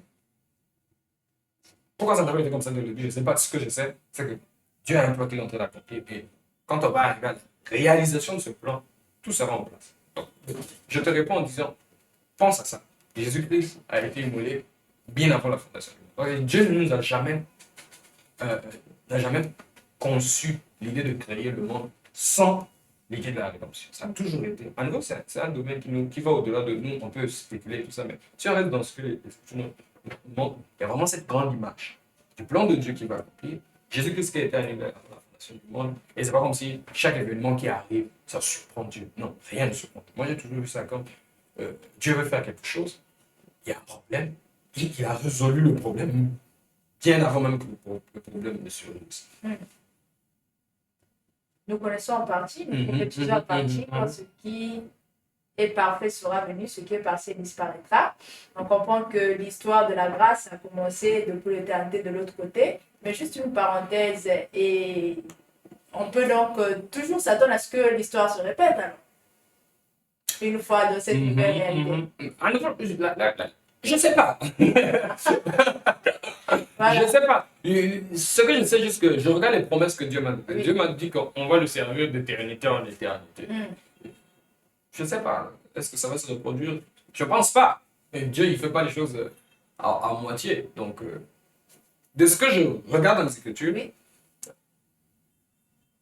pourquoi ça n'a pas été comme ça dès le début? Je ne sais pas. Ce que je sais, c'est que Dieu a un plan qu'il est en train d'accomplir. Et quand on va arriver à la réalisation de ce plan, tout sera en place. Donc, je te réponds en disant, pense à ça. Jésus-Christ a été immolé bien avant la fondation. Dieu ne nous a jamais conçu l'idée de créer le monde sans l'idée de la rédemption. Ça a toujours été. À nouveau, c'est un domaine qui va au-delà de nous. On peut spéculer tout ça, mais si on reste dans ce que les Écritures nous montrent, il y a vraiment cette grande image du plan de Dieu qui va accomplir. Jésus-Christ qui a été annulé avant la fondation du monde. Et c'est pas comme si chaque événement qui arrive, ça surprend Dieu. Non, rien ne surprend. Moi, j'ai toujours vu ça comme Dieu veut faire quelque chose, il y a un problème, il a résolu le problème bien avant même que le problème ne surgisse. Nous connaissons en partie, nous prophétisons en partie, quand ce qui est parfait sera venu, ce qui est parfait disparaîtra. On comprend que l'histoire de la grâce a commencé depuis l'éternité de l'autre côté, mais juste une parenthèse, et on peut donc toujours s'attendre à ce que l'histoire se répète alors. Une fois dans cette nouvelle réalité. Je ne sais pas. Voilà. Je ne sais pas. Ce que je sais, juste que je regarde les promesses que Dieu m'a dit. Dieu m'a dit qu'on va le servir d'éternité en éternité. Je ne sais pas. Est-ce que ça va se reproduire? Je ne pense pas. Et Dieu, il ne fait pas les choses à moitié. Donc, de ce que je regarde dans les Écritures,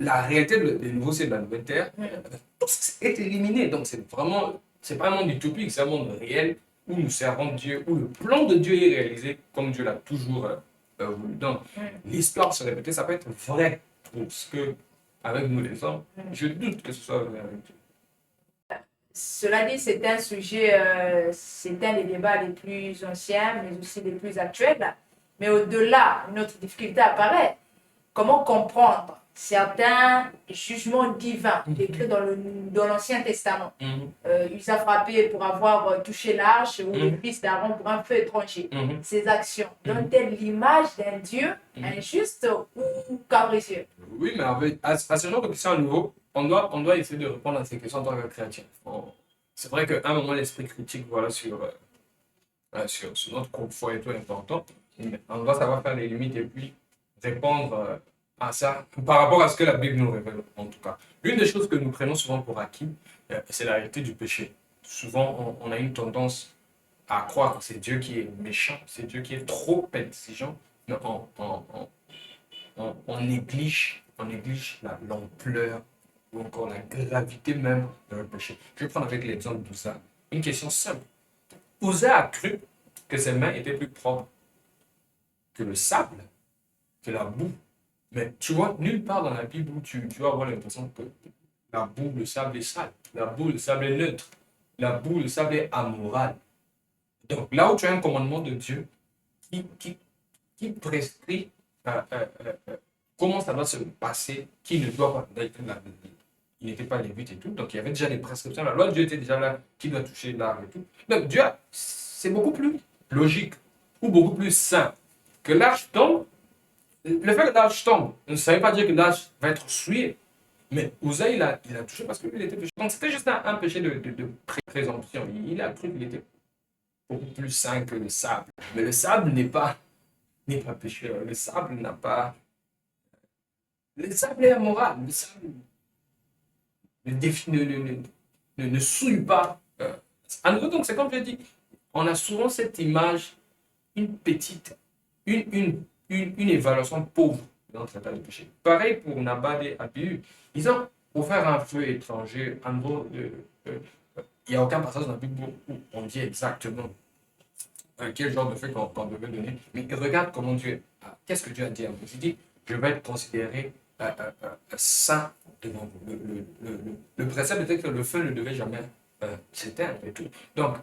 la réalité des nouveaux cieux et de la nouvelle terre, tout est éliminé. Donc, c'est vraiment utopique. C'est un monde réel où nous servons Dieu, où le plan de Dieu est réalisé comme Dieu l'a toujours voulu. Donc, l'histoire se répéter, ça peut être vrai pour ce que, avec nous les hommes, je doute que ce soit vrai avec Dieu. Cela dit, c'est un sujet, c'est un des débats les plus anciens, mais aussi les plus actuels. Mais au-delà, une autre difficulté apparaît. Comment comprendre certains jugements divins écrits dans l'Ancien Testament? Il a frappé pour avoir touché l'arche ou le fils d'Aaron pour un feu étranger. Ces actions donnent-elles l'image d'un Dieu injuste ou capricieux? Oui, mais à ce genre de questions à nouveau, on doit essayer de répondre à ces questions en tant que chrétien. C'est vrai qu'à un moment, l'esprit critique, voilà, sur sur notre groupe foi et tout important. Mais on doit savoir faire les limites et puis répondre à ça par rapport à ce que la Bible nous révèle, en tout cas. Une des choses que nous prenons souvent pour acquis, c'est la réalité du péché. Souvent, on a une tendance à croire que c'est Dieu qui est méchant, c'est Dieu qui est trop exigeant, mais on néglige l'ampleur ou encore la gravité même de le péché. Je vais prendre avec l'exemple d'Ouza. Une question simple. Ouza a cru que ses mains étaient plus propres que le sable, que la boue. Mais tu vois, nulle part dans la Bible où tu vas avoir l'impression que la boue, le sable est sale. La boue, le sable est neutre. La boue, le sable est amoral. Donc là où tu as un commandement de Dieu qui prescrit comment ça doit se passer, qui ne doit pas. Il n'était pas lévite et tout, donc il y avait déjà des prescriptions. La loi de Dieu était déjà là, qui doit toucher l'arbre et tout. Donc Dieu, c'est beaucoup plus logique ou beaucoup plus simple. Que l'arche tombe, le fait que l'arche tombe ne savait pas dire que l'arche va être souillée. Mais Uza, il a touché parce qu'il était péché. Donc c'était juste un péché de présomption. Il a cru qu'il était beaucoup plus sain que le sable. Mais le sable n'est pas pécheur. Le sable n'a pas. Le sable est amoral. Le sable ne souille pas. À nouveau, donc, c'est comme je dis, on a souvent cette image, une petite, une évaluation pauvre dans notre état de péché. Pareil pour Nabal et Abihu. Ils ont offert un feu étranger. En gros, il n'y a aucun passage dans la Bible où on dit exactement quel genre de feu qu'on devait donner. Mais regarde comment Dieu. Qu'est-ce que Dieu a dit à vous? Il dit, je vais être considéré saint devant vous. Le précepte était que le feu ne devait jamais s'éteindre et tout. Donc,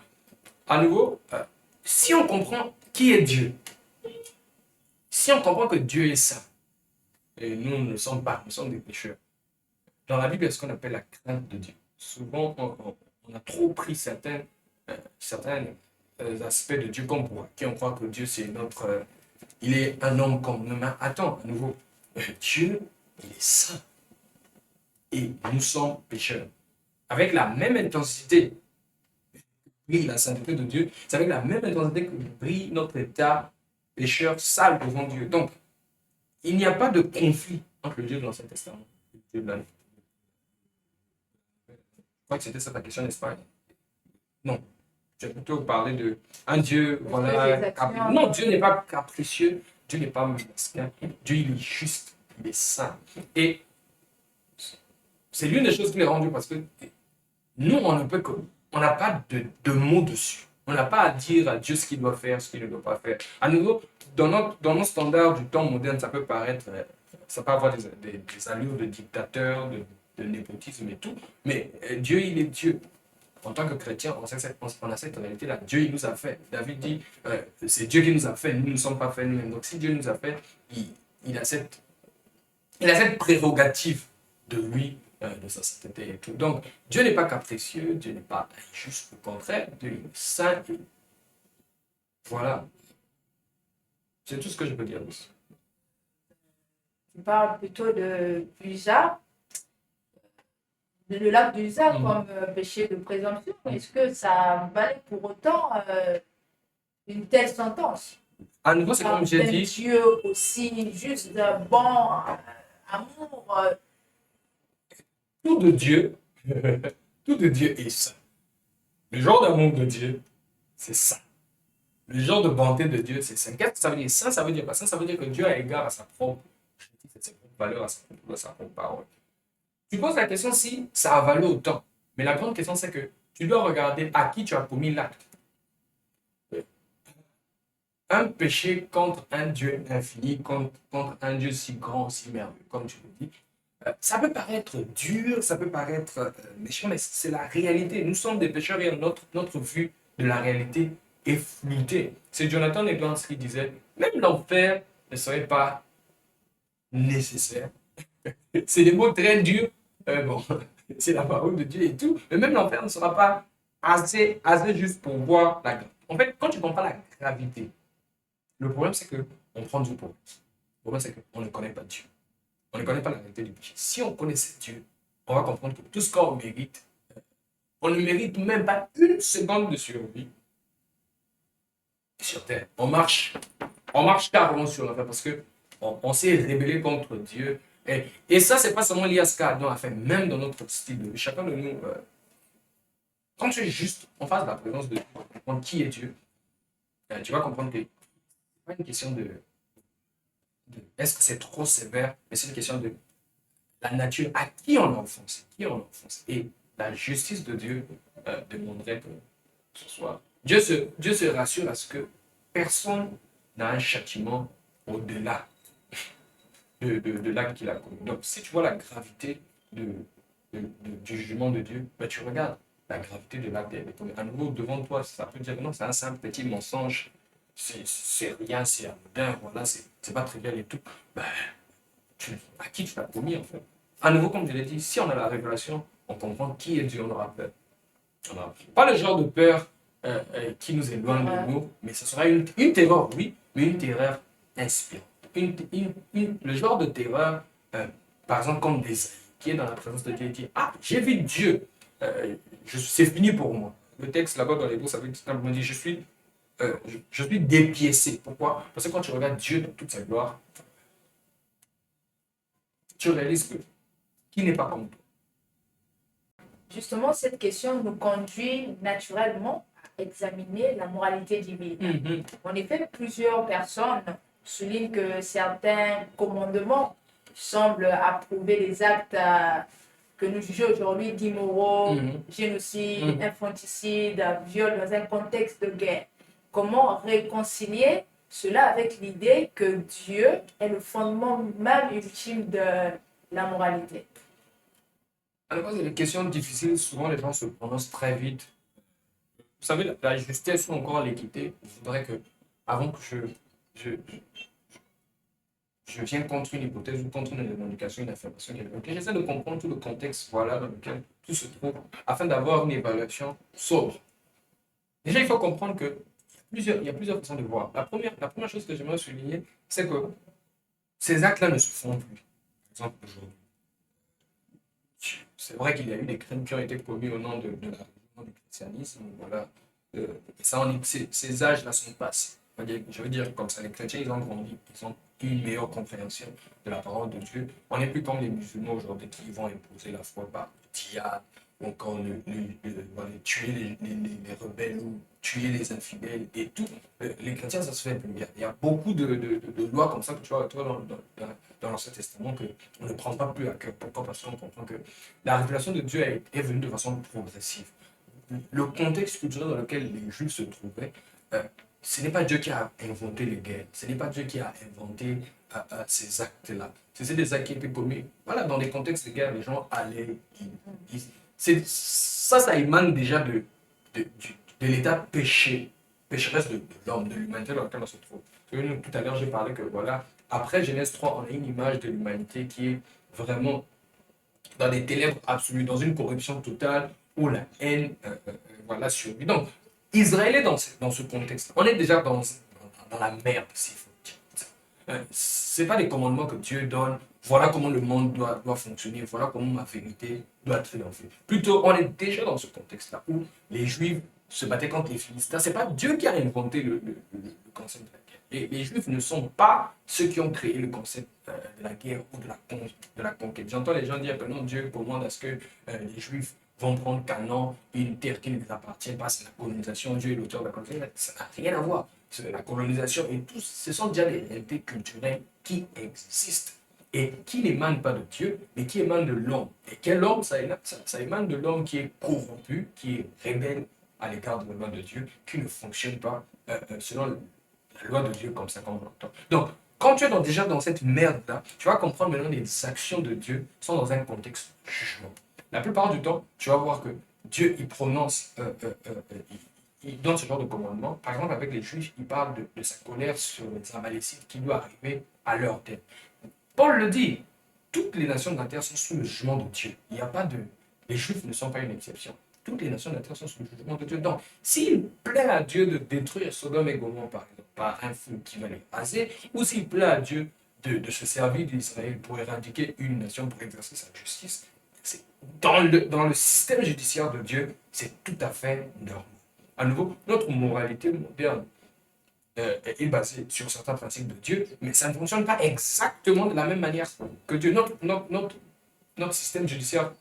à nouveau, si on comprend qui est Dieu, si on comprend que Dieu est saint, et nous ne le sommes pas, nous sommes des pécheurs, dans la Bible, il y a ce qu'on appelle la crainte de Dieu. Souvent, on a trop pris certains aspects de Dieu comme pour qui on croit que Dieu, c'est notre. Il est un homme comme nous. Mais attends, à nouveau, Dieu, il est saint. Et nous sommes pécheurs. Avec la même intensité brille la sainteté de Dieu, c'est avec la même intensité que brille notre état pécheur sale devant Dieu. Donc, il n'y a pas de conflit entre le Dieu de l'Ancien Testament et le Dieu de l'Ancien. Je crois que c'était ça ta question, n'est-ce pas? Non. Je vais plutôt parler de un Dieu, voilà. Non, Dieu n'est pas capricieux, Dieu n'est pas mesquin, Dieu il est juste, il est saint. Et c'est l'une des choses qui les rend Dieu parce que nous, on ne peut que. On n'a pas de mots dessus. On n'a pas à dire à Dieu ce qu'il doit faire, ce qu'il ne doit pas faire. À nouveau, dans nos standards du temps moderne, ça peut paraître. Ça peut avoir des allures de dictateur, de népotisme et tout. Mais Dieu, il est Dieu. En tant que chrétien, on a cette réalité-là. Dieu, il nous a fait. David dit, c'est Dieu qui nous a fait. Nous ne sommes pas faits nous-mêmes. Donc, si Dieu nous a fait, il a cette prérogative de lui, de sa sainteté et tout. Donc, Dieu n'est pas capricieux, Dieu n'est pas injuste, au contraire, Dieu est saint. Voilà. C'est tout ce que je peux dire. Tu parles plutôt de Uza, le lac d'Uza comme péché de présomption. Est-ce que ça valait pour autant une telle sentence? À nouveau, c'est comme j'ai dit. Dieu aussi juste bon, amour. Tout de Dieu, tout de Dieu est saint. Le genre d'amour de Dieu, c'est saint. Le genre de bonté de Dieu, c'est saint. Qu'est-ce que ça veut dire? Saint, ça veut dire quoi? Saint, ça veut dire que Dieu a égard à sa propre valeur, à sa propre parole. Tu poses la question si ça a valu autant. Mais la grande question, c'est que tu dois regarder à qui tu as commis l'acte. Un péché contre un Dieu infini, contre un Dieu si grand, si merveilleux, comme tu le dis, ça peut paraître dur, ça peut paraître méchant, mais c'est la réalité. Nous sommes des pécheurs et notre vue de la réalité est floutée. C'est Jonathan Edwards qui disait, même l'enfer ne serait pas nécessaire. C'est des mots très durs. Bon, c'est la parole de Dieu et tout, mais même l'enfer ne sera pas assez juste pour voir la gravité. En fait, quand tu ne comprends pas la gravité, le problème c'est qu'on prend Dieu pour nous. Le problème c'est qu'on ne connaît pas Dieu. On ne connaît pas la réalité du péché. Si on connaissait Dieu, on va comprendre que tout ce qu'on mérite, on ne mérite même pas une seconde de survie. sur terre. On marche carrément sur la terre parce que on s'est rébellé contre Dieu. Et ça, c'est pas seulement lié à ce qu'Adam a fait, même dans notre style de vie. Chacun de nous, quand tu es juste en face de la présence de Dieu, pour comprendre qui est Dieu, tu vas comprendre que c'est pas une question est-ce que c'est trop sévère, mais c'est une question de la nature à qui on l'enfonce, qui on l'enfonce. Et la justice de Dieu demanderait que ce soit. Dieu se rassure à ce que personne n'a un châtiment au-delà de l'acte qu'il a commis. Donc, si tu vois la gravité du jugement de Dieu, ben, tu regardes la gravité de l'acte qu'il a commis. À nouveau, devant toi, ça peut dire non, c'est un simple petit mensonge, c'est rien, c'est anodin, voilà, c'est pas trivial et tout. Ben, à qui tu l'as commis en fait? À nouveau, comme je l'ai dit, si on a la révélation, on comprend qui est Dieu, on aura peur. Pas le genre de peur qui nous éloigne de nous, mais ce sera une terreur, oui, mais une terreur inspirante. Le genre de terreur, par exemple, comme des qui est dans la présence de Dieu et dit ah, j'ai vu Dieu, c'est fini pour moi. Le texte là-bas dans les mots, ça veut simplement dire je suis dépiécé. Pourquoi? Parce que quand tu regardes Dieu dans toute sa gloire, tu réalises que qui n'est pas comme toi. Justement, cette question nous conduit naturellement à examiner la moralité divine. Mm-hmm. En effet, plusieurs personnes soulignent que certains commandements semblent approuver les actes que nous jugeons aujourd'hui d'immoraux, génocide, infanticide, viol dans un contexte de guerre. Comment réconcilier cela avec l'idée que Dieu est le fondement même ultime de la moralité? Alors, c'est des questions difficiles. Souvent, les gens se prononcent très vite. Vous savez, la justice ou encore l'équité, je voudrais que, avant que je vienne contre une hypothèse ou contre une revendication, une affirmation, que j'essaie de comprendre tout le contexte voilà, dans lequel tout se trouve, afin d'avoir une évaluation sobre. Déjà, il faut comprendre qu'il y a plusieurs façons de voir. La première chose que j'aimerais souligner, c'est que ces actes-là ne se font plus. Par exemple, aujourd'hui. C'est vrai qu'il y a eu des crimes qui ont été commis au nom de la religion du christianisme. Voilà. Et ça, ces âges-là sont passés. Je veux dire, comme ça, les chrétiens, ils ont grandi, ils ont une meilleure compréhension de la parole de Dieu. On n'est plus comme les musulmans aujourd'hui qui vont imposer la foi par djihad, ou encore tuer les rebelles ou tuer les infidèles et tout. Les chrétiens, ça se fait. Il y a beaucoup de lois comme ça que tu vois dans l'Ancien Testament qu'on ne prend pas plus à cœur. Pourquoi? Parce qu'on comprend que la révélation de Dieu est venue de façon progressive. Le contexte culturel dans lequel les Juifs se trouvaient, ce n'est pas Dieu qui a inventé les guerres, ce n'est pas Dieu qui a inventé ces actes-là. C'est des actes qui étaient commis. Voilà, dans des contextes de guerre, les gens allaient. Ça émane déjà de l'état pécheresse de l'homme, de l'humanité dans laquelle on se trouve. Tout à l'heure, j'ai parlé que, voilà, après Genèse 3, on a une image de l'humanité qui est vraiment dans des ténèbres absolues, dans une corruption totale, où la haine voilà, survit. Donc, Israël est dans ce contexte. On est déjà dans la merde, s'il faut dire. Ce n'est pas des commandements que Dieu donne. Voilà comment le monde doit fonctionner. Voilà comment ma vérité doit triompher. Plutôt, on est déjà dans ce contexte-là où les Juifs se battaient contre les Philistins. Ce n'est pas Dieu qui a inventé le concept de la guerre. Et les Juifs ne sont pas ceux qui ont créé le concept de la guerre ou de la conquête. J'entends les gens dire que non, Dieu commande à ce que les Juifs vont prendre Canaan, une terre qui ne les appartient pas, c'est la colonisation, Dieu est l'auteur de la colonisation, ça n'a rien à voir. La colonisation et tout, ce sont déjà des réalités culturelles qui existent et qui n'émanent pas de Dieu, mais qui émanent de l'homme. Et quel homme? Ça émane de l'homme qui est corrompu, qui est rebelle à l'égard de la loi de Dieu, qui ne fonctionne pas selon la loi de Dieu comme ça qu'on l'entend. Donc, quand tu es déjà dans cette merde-là, tu vas comprendre maintenant que les actions de Dieu sont dans un contexte de jugement. La plupart du temps, tu vas voir que Dieu, il prononce, il donne ce genre de commandement. Par exemple, avec les Juifs, il parle de sa colère sur les Amalécites qui doit arriver à leur tête. Paul le dit, toutes les nations de la terre sont sous le jugement de Dieu. Il n'y a pas de... Les Juifs ne sont pas une exception. Toutes les nations de la terre sont sous le jugement de Dieu. Donc, s'il plaît à Dieu de détruire Sodome et Gomorrhe, par exemple, par un feu qui va les raser, ou s'il plaît à Dieu de se servir d'Israël pour éradiquer une nation, pour exercer sa justice, dans le système judiciaire de Dieu, c'est tout à fait normal. À nouveau, notre moralité moderne est basé sur certains principes de Dieu, mais ça ne fonctionne pas exactement de la même manière que Dieu. Notre système judiciaire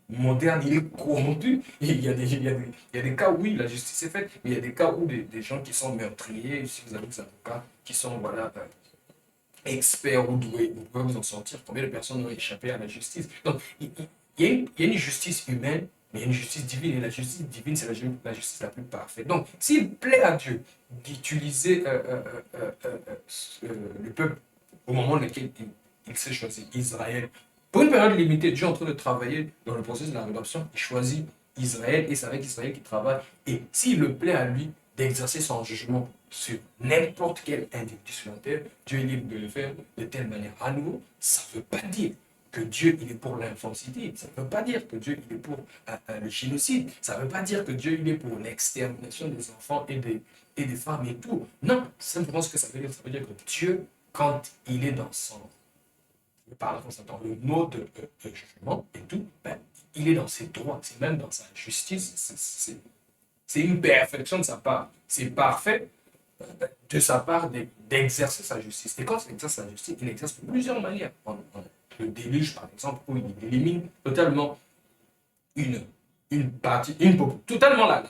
moderne, il est corrompu. Il y a des cas où, oui, la justice est faite, mais il y a des cas où des gens qui sont meurtriers, si vous avez des avocats qui sont voilà, experts ou doués, vous pouvez vous en sortir. Combien de personnes ont échappé à la justice? Donc, il y a une justice humaine, mais il y a une justice divine. Et la justice divine, c'est la justice la plus parfaite. Donc, s'il plaît à Dieu d'utiliser le peuple au moment dans lequel il s'est choisi, Israël, pour une période limitée, Dieu est en train de travailler dans le processus de la rédemption. Il choisit Israël et c'est avec Israël qu'il travaille. Et s'il le plaît à lui d'exercer son jugement sur n'importe quel individu sur la terre, Dieu est libre de le faire de telle manière. À nouveau, ça ne veut pas dire que Dieu il est pour l'infanticide, ça ne veut pas dire que Dieu il est pour le génocide, ça ne veut pas dire que Dieu il est pour l'extermination des enfants et des femmes et tout. Non, simplement ce que ça veut dire que Dieu, quand il est dans son, par là, on le mot de jugement et tout, ben, il est dans ses droits, c'est même dans sa justice, c'est une perfection de sa part. C'est parfait de sa part d'exercer sa justice. Et quand il exerce sa justice, il exerce de plusieurs manières. Le déluge, par exemple, où il élimine totalement une partie, totalement la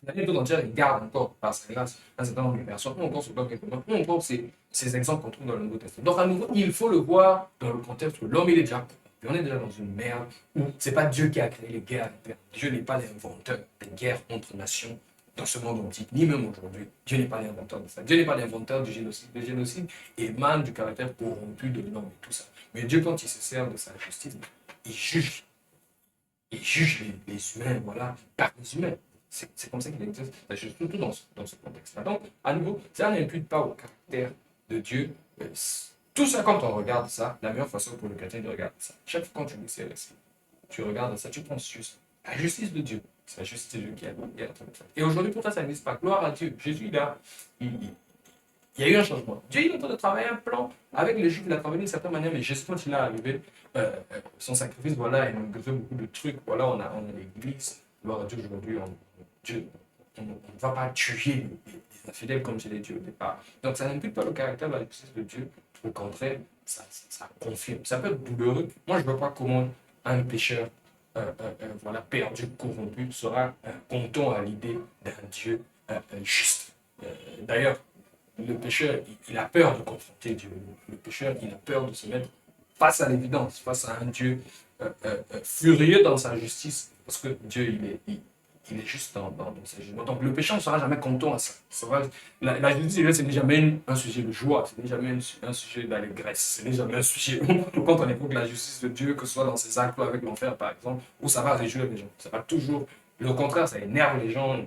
planète tout entière, il garde encore par sa grâce un certain nombre de personnes, ou encore ce peuple, ou encore ces exemples qu'on trouve dans le Nouveau Testament. Donc, à nouveau, il faut le voir dans le contexte où l'homme, il est déjà corrompu. On est déjà dans une merde où c'est pas Dieu qui a créé les guerres. Dieu n'est pas l'inventeur des guerres entre nations dans ce monde antique, ni même aujourd'hui. Dieu n'est pas l'inventeur de ça. Dieu n'est pas l'inventeur du génocide. Le génocide émane du caractère corrompu de l'homme et tout ça. Mais Dieu, quand il se sert de sa justice, il juge. Il juge les humains, voilà, par les humains. C'est comme ça qu'il exerce la justice, surtout dans ce contexte-là. Donc, à nouveau, ça n'impute pas au caractère de Dieu. Tout ça, quand on regarde ça, la meilleure façon pour le chrétien de regarder ça, chaque fois quand tu lis ces récits, tu regardes ça, tu penses juste la justice de Dieu. C'est la justice de Dieu qui a fait. Et aujourd'hui, pour toi, ça n'existe pas. Gloire à Dieu. Jésus, il y a eu un changement. Dieu, il est en train de travailler un plan avec les Juifs. Il a travaillé d'une certaine manière, mais juste quand il est arrivé, son sacrifice, voilà, il a fait beaucoup de trucs. Voilà, on a l'église. Gloire à Dieu, aujourd'hui, on ne va pas tuer les infidèles comme je l'ai dit au départ. Donc, ça n'impute pas le caractère de la justice de Dieu. Au contraire, ça confirme. Ça peut être douloureux. Moi, je ne vois pas comment un pécheur voilà, perdu, corrompu, sera content à l'idée d'un Dieu juste. D'ailleurs, le pécheur, il a peur de confronter Dieu. Le pécheur, il a peur de se mettre face à l'évidence, face à un Dieu furieux dans sa justice, parce que Dieu, il est juste dans sa justice. Donc le pécheur ne sera jamais content à ça. La justice, ce n'est jamais un sujet de joie, ce n'est jamais un sujet d'allégresse, ce n'est jamais un sujet quand on évoque la justice de Dieu, que ce soit dans ses actes avec l'enfer, par exemple, où ça va réjouir les gens. Ça va toujours, le contraire, ça énerve les gens.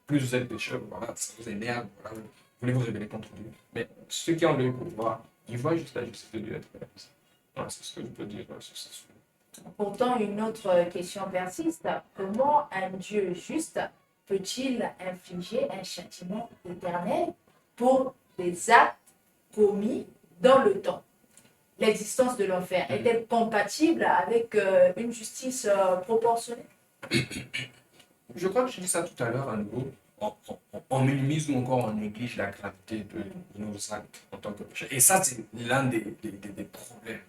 Plus vous êtes pécheur, voilà, ça vous énerve, voilà, vous voulez vous révéler contre Dieu. Mais ceux qui ont l'œil pour voir, ils voient juste la justice de Dieu être comme ça. Voilà, c'est ce que je peux dire sur ça. Pourtant, une autre question persiste. Comment un Dieu juste peut-il infliger un châtiment éternel pour des actes commis dans le temps? L'existence de l'enfer est-elle compatible avec une justice proportionnée? Je crois que je dis ça tout à l'heure à nouveau. On minimise ou encore on néglige la gravité de nos actes en tant que pécheurs. Et ça, c'est l'un des problèmes.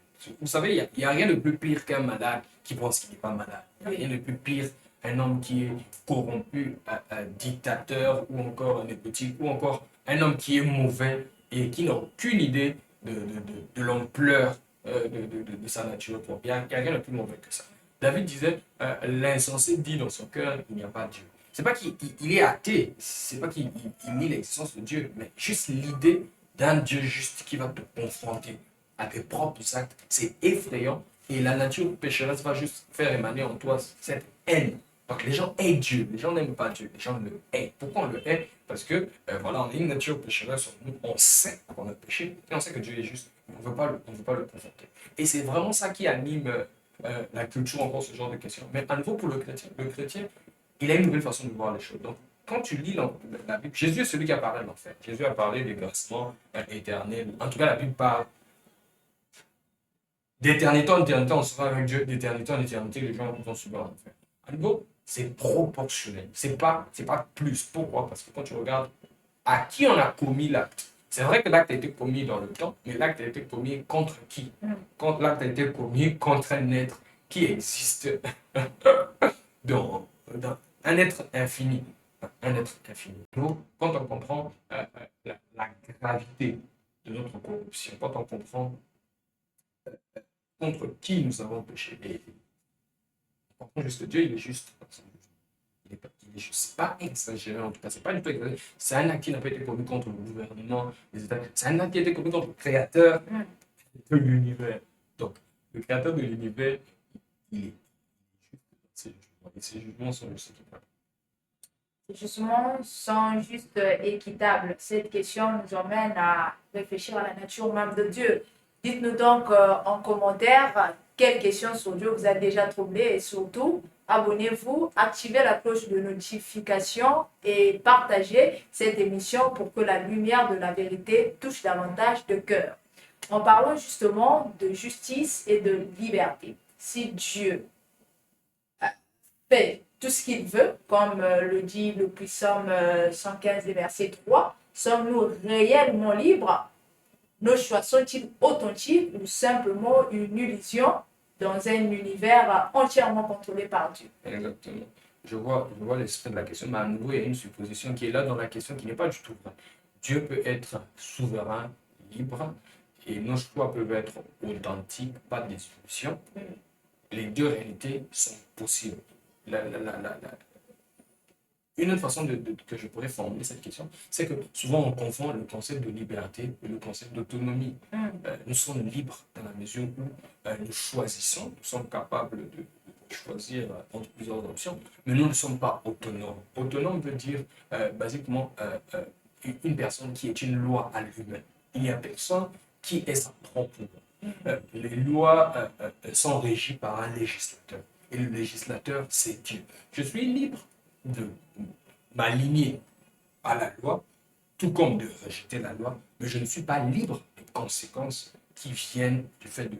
Vous savez, il n'y a rien de plus pire qu'un malade qui pense qu'il n'est pas malade. Il n'y a rien de plus pire qu'un homme qui est corrompu, un dictateur ou encore un népotique, ou encore un homme qui est mauvais et qui n'a aucune idée de l'ampleur de sa nature. Il n'y a rien de plus mauvais que ça. David disait, l'insensé dit dans son cœur, il n'y a pas Dieu. C'est pas qu'il est athée, c'est pas qu'il nie l'existence de Dieu, mais juste l'idée d'un Dieu juste qui va te confronter à tes propres actes, c'est effrayant. Et la nature pécheresse va juste faire émaner en toi cette haine. Donc les gens haïssent Dieu, les gens n'aiment pas Dieu, les gens le haïssent. Pourquoi on le hait? Parce que voilà, on a une nature pécheresse en nous, on sait qu'on a péché, et on sait que Dieu est juste, on ne veut pas le confronter. Et c'est vraiment ça qui anime la culture, encore ce genre de questions. Mais à nouveau pour le chrétien, il a une nouvelle façon de voir les choses. Donc, quand tu lis la Bible, Jésus est celui qui a parlé de l'enfer. Jésus a parlé des grâcements éternels. En tout cas, la Bible parle d'éternité en éternité, on sera avec Dieu. D'éternité en éternité, les gens vont subir l'enfer. À nouveau, c'est proportionnel. C'est pas plus. Pourquoi? Parce que quand tu regardes à qui on a commis l'acte. C'est vrai que l'acte a été commis dans le temps, mais l'acte a été commis contre qui? L'acte a été commis contre un être qui existe dans un être infini. Un être infini. Donc, quand on comprend la gravité de notre corruption, quand on comprend contre qui nous avons péché, et on comprend juste que Dieu, il est juste. Il est juste pas exagéré, en tout cas, c'est pas du tout exagéré. C'est un acte qui n'a pas été commis contre le gouvernement, les États. C'est un acte qui a été commis contre le créateur de l'univers. Donc, le créateur de l'univers, il est juste. Ces jugements sont juste équitables. Ces jugements sont juste équitables. Cette question nous emmène à réfléchir à la nature même de Dieu. Dites-nous donc en commentaire quelle question sur Dieu vous a déjà troublé et surtout, abonnez-vous, activez la cloche de notification et partagez cette émission pour que la lumière de la vérité touche davantage de cœurs. En parlant justement de justice et de liberté. Si Dieu fait tout ce qu'il veut, comme le dit le Psaume 115 et verset 3, sommes-nous réellement libres? Nos choix sont-ils authentiques ou simplement une illusion dans un univers entièrement contrôlé par Dieu? Exactement. Je vois l'esprit de la question, mais à nouveau, il y a une supposition qui est là dans la question qui n'est pas du tout vraie. Dieu peut être souverain, libre, et nos choix peuvent être authentiques, pas des illusions. Les deux réalités sont possibles. Une autre façon que je pourrais formuler cette question, c'est que souvent on confond le concept de liberté et le concept d'autonomie. Nous sommes libres dans la mesure où nous choisissons, nous sommes capables de choisir entre plusieurs options, mais nous ne sommes pas autonomes. Autonome veut dire basiquement une personne qui est une loi à lui-même. Il n'y a personne qui est sa propre loi. Les lois sont régies par un législateur. Et le législateur, c'est Dieu. Je suis libre de m'aligner à la loi, tout comme de rejeter la loi, mais je ne suis pas libre des conséquences qui viennent du fait de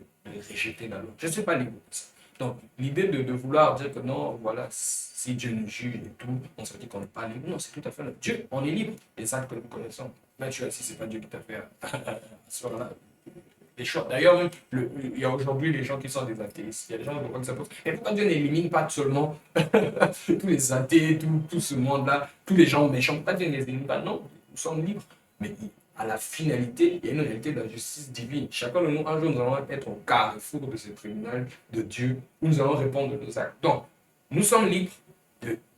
rejeter la loi. Je ne suis pas libre de ça. Donc, l'idée de vouloir dire que non, voilà, si Dieu nous juge et tout, on se dit qu'on n'est pas libre. Non, c'est tout à fait le Dieu, on est libre des actes que nous connaissons. Mais tu as si ce n'est pas Dieu qui t'a fait à ce moment-là. Des choix. D'ailleurs, il y a aujourd'hui les gens qui sont des athéistes. Il y a des gens qui croient que ça pose. Et pourquoi Dieu n'élimine pas seulement tous les athées, tout ce monde-là, tous les gens méchants? Pourquoi Dieu ne les élimine pas? Non, nous sommes libres. Mais à la finalité, il y a une réalité de la justice divine. Chacun de nous, un jour, nous allons être au carrefour de ce tribunal de Dieu où nous allons répondre de nos actes. Donc, nous sommes libres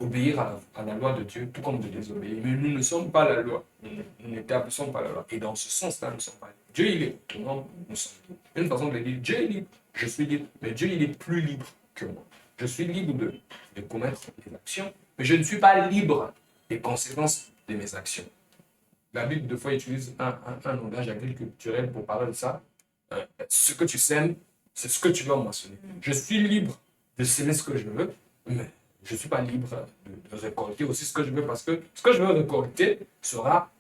d'obéir à la loi de Dieu, tout comme de désobéir. Mais nous ne sommes pas la loi. Nous n'établissons pas la loi. Et dans ce sens-là, nous ne sommes pas libres. Dieu, il est autonome, nous sommes libres. Une façon de dire, Dieu est libre, je suis libre, mais Dieu, il est plus libre que moi. Je suis libre de commettre des actions, mais je ne suis pas libre des conséquences de mes actions. La Bible, deux fois, utilise un langage agriculturel pour parler de ça. Ce que tu sèmes, c'est ce que tu dois moissonner. Je suis libre de s'aimer ce que je veux, mais je ne suis pas libre de récolter aussi ce que je veux, parce que ce que je veux récolter sera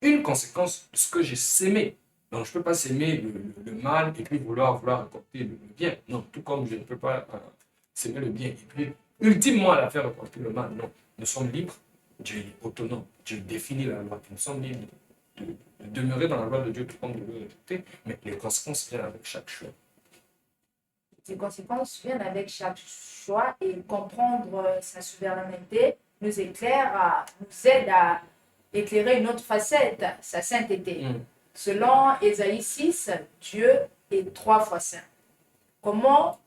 une conséquence de ce que j'ai sémé. Donc, je ne peux pas s'aimer le mal et puis vouloir récolter le bien. Non, tout comme je ne peux pas s'aimer le bien et puis ultimement à la faire récolter le mal. Non, nous sommes libres. Dieu est autonome. Dieu définit la loi. Nous sommes libres de demeurer dans la loi de Dieu tout comme de le respecter, mais les conséquences viennent avec chaque choix. Les conséquences viennent avec chaque choix et comprendre sa souveraineté nous éclaire, nous aide à éclairer une autre facette, sa sainteté. Selon Ésaïe 6, Dieu est 3 fois saint. Comment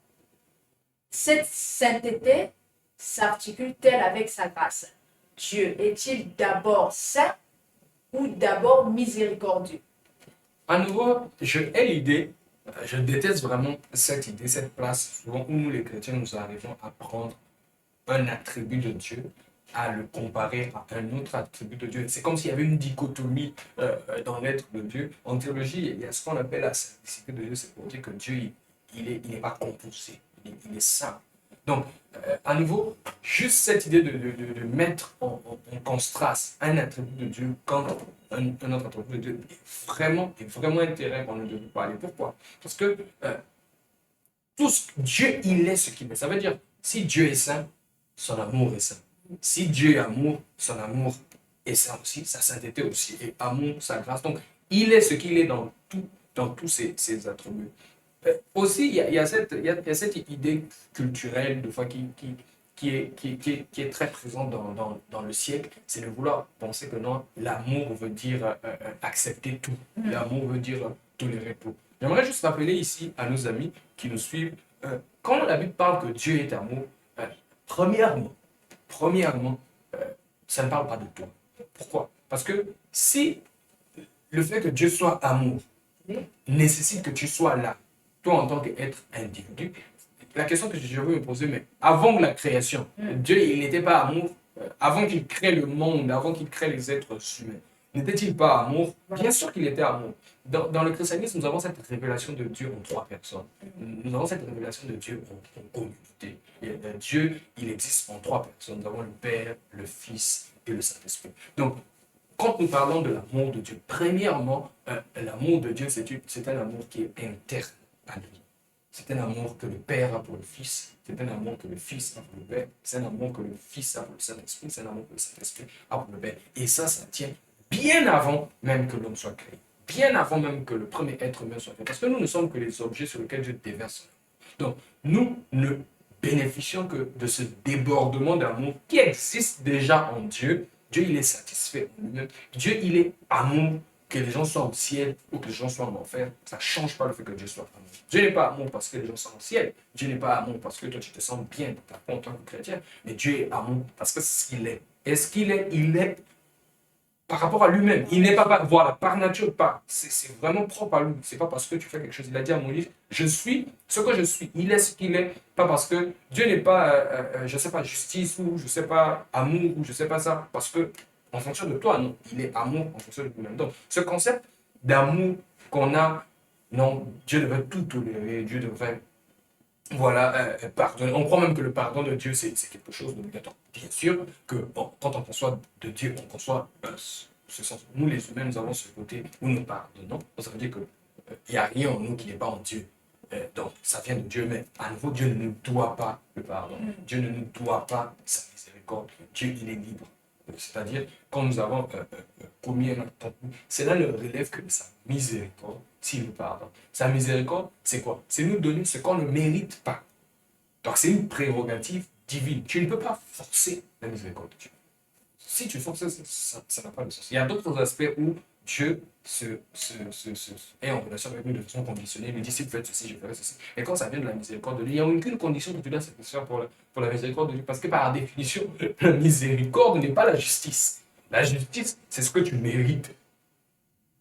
cette sainteté s'articule-t-elle avec sa grâce? Dieu est-il d'abord saint ou d'abord miséricordieux? À nouveau, je hais l'idée, je déteste vraiment cette idée, cette place souvent où nous les chrétiens nous arrivons à prendre un attribut de Dieu, à le comparer à un autre attribut de Dieu. C'est comme s'il y avait une dichotomie dans l'être de Dieu. En théologie, il y a ce qu'on appelle la simplicité de Dieu, c'est pour dire que Dieu, il n'est pas composé, il est saint. Donc, à nouveau, juste cette idée de mettre en contraste un attribut de Dieu contre un autre attribut de Dieu est vraiment intérêt qu'on ne devait pas aller. Pourquoi? Parce que Dieu, il est ce qu'il est. Ça veut dire, si Dieu est saint, son amour est saint. Si Dieu est amour, son amour et ça aussi, sa sainteté aussi, et amour, sa grâce. Donc, il est ce qu'il est dans tous ses attributs. Aussi, il y a cette idée culturelle, de fois, qui est très présente dans le siècle, c'est de vouloir penser que non, l'amour veut dire accepter tout. L'amour veut dire tolérer tout. J'aimerais juste rappeler ici à nos amis qui nous suivent, quand la Bible parle que Dieu est amour, euh, premièrement, premièrement, ça ne parle pas de toi. Pourquoi? Parce que si le fait que Dieu soit amour nécessite que tu sois là, toi en tant qu'être individu, la question que je veux me poser, mais avant la création, Dieu, il n'était pas amour. Avant qu'il crée le monde, avant qu'il crée les êtres humains, n'était-il pas amour? Bien sûr qu'il était amour. Dans le christianisme, nous avons cette révélation de Dieu en trois personnes. Nous avons cette révélation de Dieu en communauté. Et, Dieu, il existe en trois personnes. Nous avons le Père, le Fils et le Saint-Esprit. Donc, quand nous parlons de l'amour de Dieu, premièrement, l'amour de Dieu, c'est un amour qui est interne à lui. C'est un amour que le Père a pour le Fils, c'est un amour que le Fils a pour le Père, c'est un amour que le Fils a pour le Saint-Esprit, c'est un amour que le Saint-Esprit a pour le Père. Et ça tient bien avant même que l'homme soit créé, bien avant même que le premier être humain soit fait. Parce que nous ne sommes que les objets sur lesquels Dieu déverse. Donc, nous ne bénéficions que de ce débordement d'amour qui existe déjà en Dieu. Dieu, il est satisfait en lui-même. Dieu, il est amour. Que les gens soient au ciel ou que les gens soient en enfer, ça ne change pas le fait que Dieu soit amour. Dieu n'est pas amour parce que les gens sont au ciel. Dieu n'est pas amour parce que toi, tu te sens bien dans ta peau en tant que chrétien. Mais Dieu est amour parce que c'est ce qu'il est. Est-ce qu'il est? Il est par rapport à lui-même. Il n'est pas, voilà, par nature, pas. C'est vraiment propre à lui. C'est pas parce que tu fais quelque chose. Il a dit à Moïse, je suis ce que je suis. Il est ce qu'il est. Pas parce que Dieu n'est pas, je sais pas, justice ou je sais pas, amour ou je sais pas ça. Parce que, en fonction de toi, non. Il est amour en fonction de lui-même. Donc, ce concept d'amour qu'on a, non, Dieu devrait tout tolérer. Dieu devrait voilà, pardonner. On croit même que le pardon de Dieu, c'est quelque chose d'obligatoire. Bien sûr que bon, quand on conçoit de Dieu, on conçoit ce sens. Nous, les humains, nous avons ce côté où nous pardonnons. Ça veut dire qu'il n'y a rien en nous qui n'est pas en Dieu. Donc, ça vient de Dieu, mais à nouveau, Dieu ne nous doit pas le pardon. Dieu ne nous doit pas sa miséricorde. Dieu, il est libre. C'est-à-dire, quand nous avons commis un acte, cela ne relève que de sa miséricorde, s'il nous pardonne. Sa miséricorde, c'est quoi? C'est nous donner ce qu'on ne mérite pas. Donc, c'est une prérogative divine. Tu ne peux pas forcer la miséricorde de Dieu. Si tu forces, ça n'a pas de sens. Il y a d'autres aspects où Dieu est en relation avec nous de façon conditionnée. Il nous dit, si vous faites ceci, je ferai ceci. Et quand ça vient de la miséricorde de Dieu, il n'y a aucune condition que tu dois satisfaire pour la miséricorde de Dieu. Parce que par définition, la miséricorde n'est pas la justice. La justice, c'est ce que tu mérites.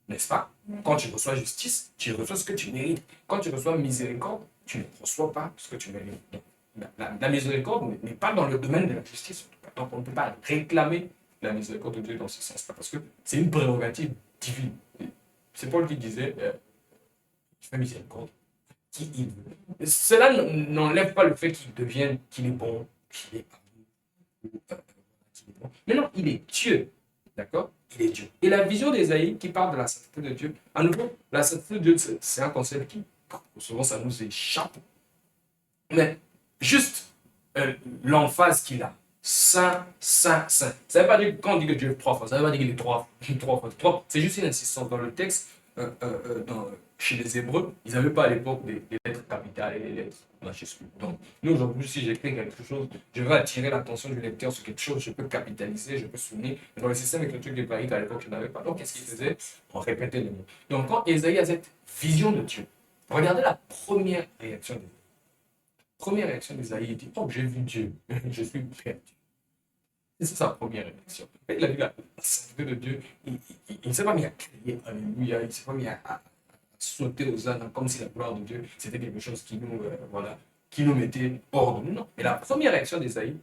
N'est-ce pas? Quand tu reçois justice, tu reçois ce que tu mérites. Quand tu reçois miséricorde, tu ne reçois pas ce que tu mérites. Donc, la miséricorde n'est pas dans le domaine de la justice. Donc, on ne peut pas réclamer la miséricorde de Dieu dans ce sens-là, parce que c'est une prérogative divine. C'est Paul qui disait, il fait miséricorde, qui il veut. Cela n'enlève pas le fait qu'il est bon, qu'il est bon. Mais non, il est Dieu, d'accord? Il est Dieu. Et la vision d'Ésaïe qui parle de la sainteté de Dieu, à nouveau, la sainteté de Dieu, c'est un concept qui, souvent, ça nous échappe. Mais juste l'emphase qu'il a. Saint, saint, saint. Ça ne veut pas dire que quand on dit que Dieu est trois fois, ça ne veut pas dire qu'il est trois fois. C'est juste une insistance dans le texte. Chez les Hébreux, ils n'avaient pas à l'époque des lettres capitales et des lettres majuscules. Donc, nous aujourd'hui, si j'écris quelque chose, je vais attirer l'attention du lecteur sur quelque chose, je peux capitaliser, je peux souligner. Mais dans le système écriture hébraïque, à l'époque, je n'avais pas. Donc, qu'est-ce qu'ils faisaient? On répétait les mots. Donc, quand Ésaïe a cette vision de Dieu, regardez la première réaction d'Ésaïe. Première réaction d'Ésaïe, il dit, oh, j'ai vu Dieu, je suis prêt. C'est sa première réaction. Il a vu la sainteté de Dieu, il ne s'est pas mis à crier Alléluia, il ne s'est pas mis à sauter aux ânes comme si la gloire de Dieu, c'était quelque chose qui nous, voilà, qui nous mettait hors de nous. Non. Mais la première réaction d'Ésaïe,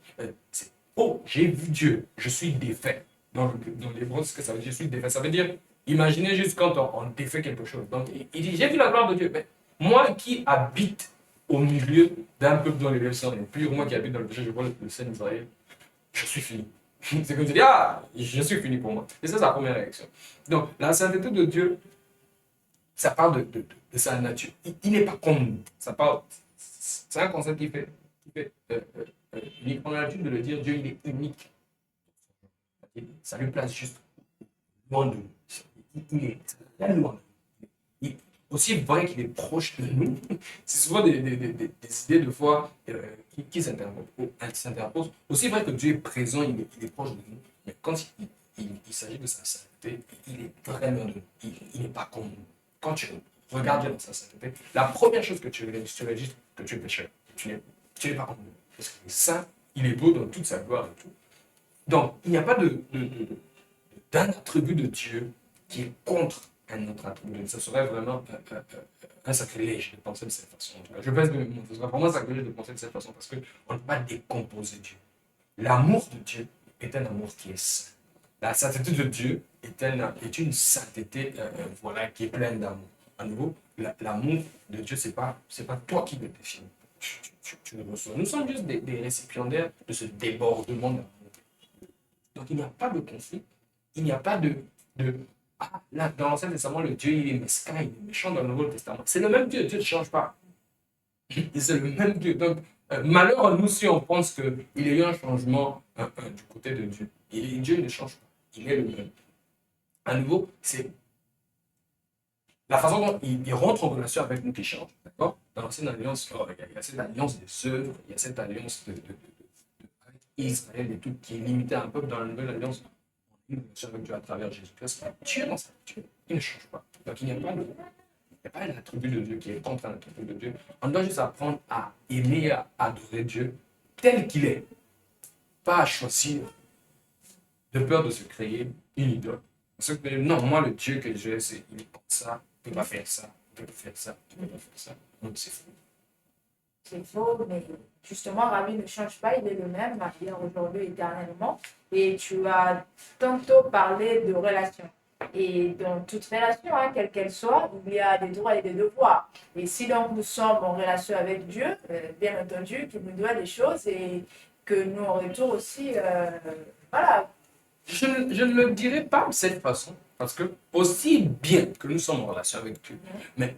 c'est, oh, j'ai vu Dieu, je suis défait. Dans l'hébreu, ce que ça veut dire, je suis défait. Ça veut dire, imaginez juste quand on défait quelque chose. Donc, il dit, j'ai vu la gloire de Dieu. Mais moi qui habite au milieu d'un peuple dont les lèvres sont impures, moi qui habite dans le péché, je vois le Saint d'Israël, je suis fini. C'est comme tu dis, ah, je suis fini pour moi. Et c'est sa première réaction. Donc, la sainteté de Dieu, ça parle de sa nature. Il n'est pas comme nous. Ça parle, c'est un concept qui fait unique. On a l'habitude de le dire, Dieu, il est unique. ça lui place juste loin de nous. Il est très loin de nous. Aussi vrai qu'il est proche de nous, c'est souvent des idées de foi qui s'interposent. Aussi vrai que Dieu est présent, il est proche de nous, mais quand il s'agit de sa sainteté, il est très loin de nous. Il n'est pas comme nous. Quand tu regardes Dieu dans sa sainteté, la première chose que tu réalises que tu es pécheur. Tu n'es pas comme nous. Parce qu'il est saint, il est beau dans toute sa gloire et tout. Donc, il n'y a pas d'un attribut de Dieu qui est contre un autre attribut de Dieu. Ce serait vraiment un sacrilège de penser de cette façon. En tout cas, je pense que ce serait vraiment un sacrilège de penser de cette façon parce qu'on ne peut pas décomposer Dieu. L'amour de Dieu est un amour qui est saint. La sainteté de Dieu est une sainteté voilà, qui est pleine d'amour. À nouveau, l'amour de Dieu, ce n'est pas toi qui le définis. Tu le reçois. Nous sommes juste des récipiendaires de ce débordement d'amour. Donc il n'y a pas de conflit, il n'y a pas là, dans l'Ancien Testament, le Dieu il est mesquin, il est méchant dans le Nouveau Testament. C'est le même Dieu, Dieu ne change pas. C'est le même Dieu. Donc, malheur à nous si on pense qu'il y a eu un changement du côté de Dieu. Dieu ne change pas, il est le même. À nouveau, c'est la façon dont il rentre en relation avec nous qui change. D'accord? Dans l'Ancienne Alliance, il y a cette alliance des œuvres, il y a cette alliance Israël et tout, qui est limité à un peuple. Dans la Nouvelle Alliance, on a une relation avec Dieu à travers Jésus-Christ. Dieu dans sa nature, il ne change pas. Donc il n'y a pas un attribut de Dieu qui est contre un attribut de Dieu. On doit juste apprendre à aimer et à adorer Dieu tel qu'il est. Pas à choisir de peur de se créer une idole. Parce que non, moi le Dieu que j'ai, il est comme ça, il ne peut pas faire ça, il ne peut pas faire ça, il ne peut pas faire ça. Donc c'est faux. C'est faux, mais justement, Rabbi ne change pas, il est le même, hier, aujourd'hui, éternellement. Et tu as tantôt parlé de relation. Et dans toute relation, hein, quelle qu'elle soit, il y a des droits et des devoirs. Et si donc nous sommes en relation avec Dieu, bien entendu, qu'il nous doit des choses et que nous, en retour aussi, voilà. Je ne le dirai pas de cette façon, parce que aussi bien que nous sommes en relation avec Dieu, mais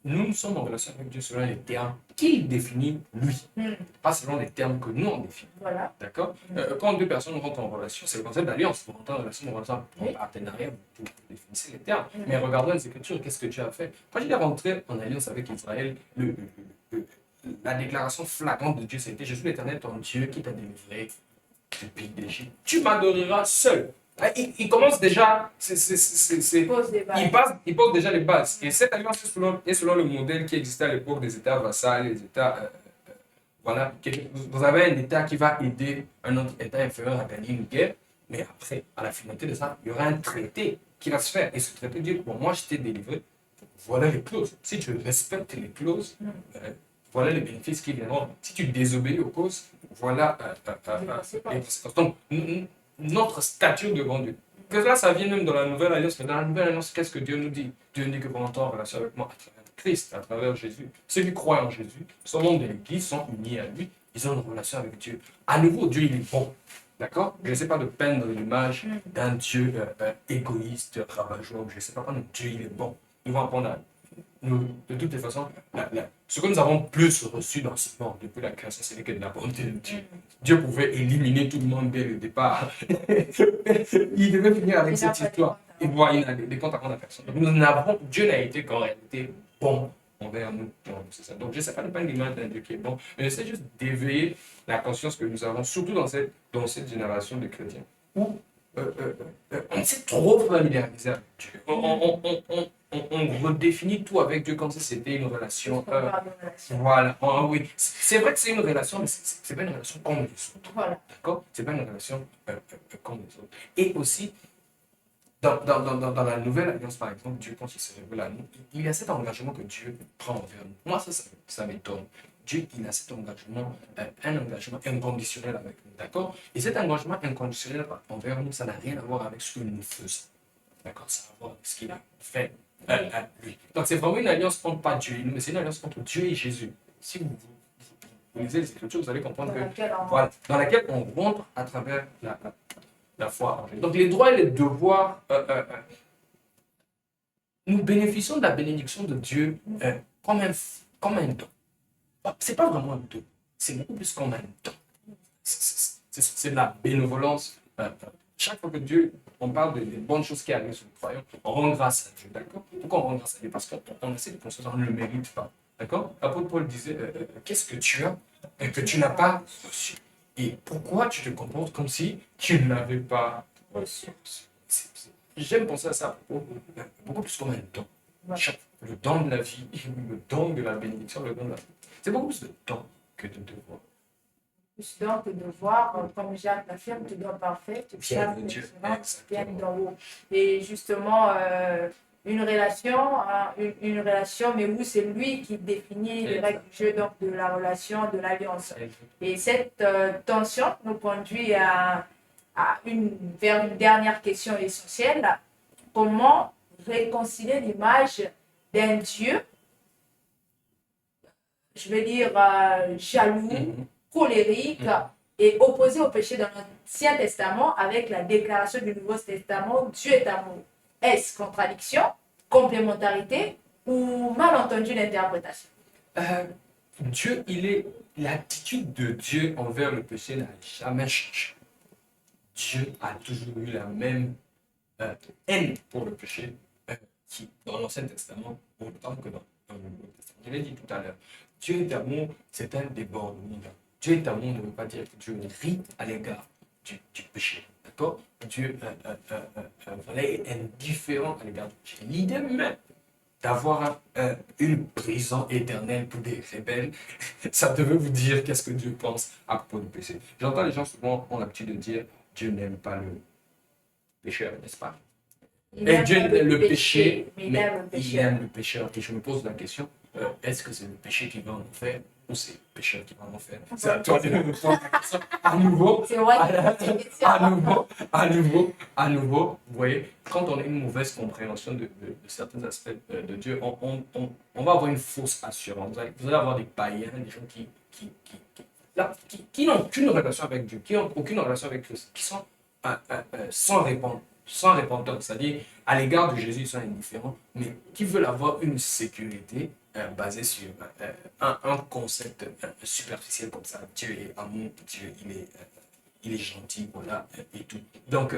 nous sommes en relation avec Dieu selon les termes qu'il définit lui, pas selon les termes que nous on définit. Voilà. D'accord? Quand deux personnes rentrent en relation, c'est le concept d'alliance. Vous rentrez en relation, en partenariat, vous définissez les termes. Mais regardons les Écritures, qu'est-ce que Dieu a fait? Quand il est rentré en alliance avec Israël, la déclaration flagrante de Dieu, c'était: Je suis l'Éternel, ton Dieu, qui t'a délivré du pays d'Égypte. Tu m'adoreras seul. Il commence déjà, il pose déjà les bases. Et cette alliance est selon le modèle qui existait à l'époque des États vassals, les États. Voilà, vous avez un État qui va aider un autre État inférieur à gagner une guerre, mais après, à la finalité de ça, il y aura un traité qui va se faire. Et ce traité dit: Bon, moi je t'ai délivré, voilà les clauses. Si tu respectes les clauses, voilà les bénéfices qui viendront. Si tu désobéis aux causes, voilà les conséquences. Donc, notre statut devant Dieu. Que là, ça vient même dans la Nouvelle Alliance. Mais dans la Nouvelle Alliance, qu'est-ce que Dieu nous dit? Dieu nous dit que pour entrer en relation avec moi à travers Christ, à travers Jésus, ceux qui croient en Jésus, sont membres de l'Église, sont unis à lui, ils ont une relation avec Dieu. À nouveau, Dieu, il est bon. D'accord? Je ne sais pas de peindre l'image d'un Dieu égoïste, rabat-joie. Je ne sais pas quand Dieu, il est bon. Nous allons apprendre à nous, de toutes les façons, ce que nous avons plus reçu dans ce monde depuis la création, c'est que de la bonté de Dieu. Dieu pouvait éliminer tout le monde dès le départ. Il devait finir avec cette histoire. Et voilà, il n'a des comptes à rendre à personne. Donc Dieu n'a été qu'en réalité bon envers nous. C'est ça. Donc je ne sais pas de l'image d'un Dieu qui est bon, mais j'essaie juste d'éveiller la conscience que nous avons, surtout dans cette génération de chrétiens, où on s'est trop familiarisé avec Dieu. On redéfinit tout avec Dieu comme si c'était une relation. Voilà. Oui. C'est vrai que c'est une relation, mais ce n'est pas une relation comme les autres. Voilà. D'accord? Ce n'est pas une relation comme les autres. Et aussi, dans la Nouvelle Alliance, par exemple, Dieu, quand il se révèle à nous, il y a cet engagement que Dieu prend envers nous. Moi, ça m'étonne. Dieu, il a cet engagement, un engagement inconditionnel avec nous. D'accord? Et cet engagement inconditionnel envers nous, ça n'a rien à voir avec ce que nous faisons. D'accord? Ça a à voir avec ce qu'il a fait. Lui. Donc c'est vraiment une alliance contre pas Dieu, mais c'est une alliance contre Dieu et Jésus. Si vous lisez les Écritures, vous allez comprendre dans laquelle on rentre à travers la foi en Jésus. Donc les droits et les devoirs, nous bénéficions de la bénédiction de Dieu comme un don. C'est pas vraiment un don, c'est beaucoup plus comme un don. C'est de la bénévolence chaque fois que Dieu, on parle des bonnes choses qui arrivent sur le croyant, on rend grâce à Dieu, d'accord? Pourquoi on rend grâce à Dieu? Parce qu'on essaie de penser, on ne le mérite pas, d'accord? L'apôtre Paul disait, qu'est-ce que tu as et que tu n'as pas reçu? Et pourquoi tu te comportes comme si tu ne l'avais pas reçu? J'aime penser à ça à propos, beaucoup plus comme un don. Le don de la vie, le don de la bénédiction, le don de la vie. C'est beaucoup plus de don que de devoir. Plus donc de voir, comme Jacques l'affirme, tu dois parfait, tu Viens de cherches Dieu. l'excellence, viens d'en haut. Et justement, une relation, hein, une relation, mais où c'est lui qui définit les règles du jeu, donc de la relation, de l'alliance. Et cette tension nous conduit vers une dernière question essentielle. Comment réconcilier l'image d'un Dieu, je vais dire, jaloux, colérique et opposé au péché dans l'Ancien Testament avec la déclaration du Nouveau Testament, Dieu est amour. Est-ce contradiction, complémentarité ou malentendu d'interprétation? Dieu, l'attitude de Dieu envers le péché n'a jamais changé. Dieu a toujours eu la même haine pour le péché qui, dans l'Ancien Testament, autant que dans le Nouveau Testament. Je l'ai dit tout à l'heure. Dieu est amour, c'est un débordement. Dieu est amour ne veut pas dire que Dieu rit à l'égard du péché. D'accord? Dieu est indifférent à l'égard du péché. L'idée même d'avoir une prison éternelle pour des rebelles, ça devait vous dire qu'est-ce que Dieu pense à propos du péché. J'entends les gens souvent ont l'habitude de dire Dieu n'aime pas le pécheur, n'est-ce pas? Et Dieu aime le péché, mais il aime le pécheur. Et je me pose la question, est-ce que c'est le péché qui va en enfer ou c'est le pécheur qui va en enfer? C'est à toi de me répondre à la question. À nouveau, à nouveau, vous voyez, quand on a une mauvaise compréhension de certains aspects de Dieu, on va avoir une fausse assurance. Vous allez avoir des païens, des gens qui n'ont aucune relation avec Dieu, qui n'ont aucune relation avec Christ, qui sont sans repentance, c'est-à-dire à l'égard de Jésus, ils sont indifférents, mais qui veulent avoir une sécurité basée sur un concept superficiel comme ça. Dieu est amour, Dieu il est gentil, voilà, et tout. Donc,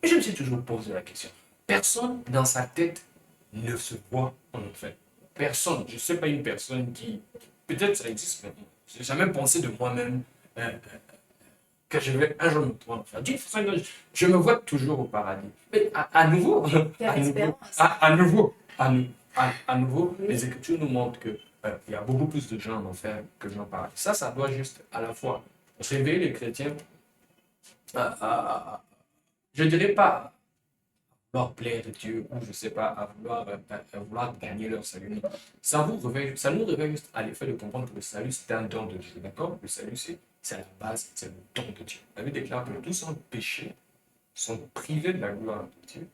je me suis toujours posé la question. Personne dans sa tête ne se voit en enfer. Personne. Je ne sais pas une personne qui... Peut-être ça existe, mais je n'ai jamais pensé de moi-même que je vais un jour me trouver en enfer. D'une façon, je me vois toujours au paradis. Mais à nouveau, les Écritures nous montrent que il y a beaucoup plus de gens en enfer que de gens au paradis. Ça doit juste à la fois réveiller les chrétiens je ne dirais pas vouloir plaire à Dieu ou je ne sais pas, vouloir gagner leur salut. Ça nous réveille juste à l'effet de comprendre que le salut, c'est un don de Dieu. D'accord? Le salut, c'est la base, c'est le don de Dieu. La Bible déclare que tous sans péché sont privés de la gloire de Dieu.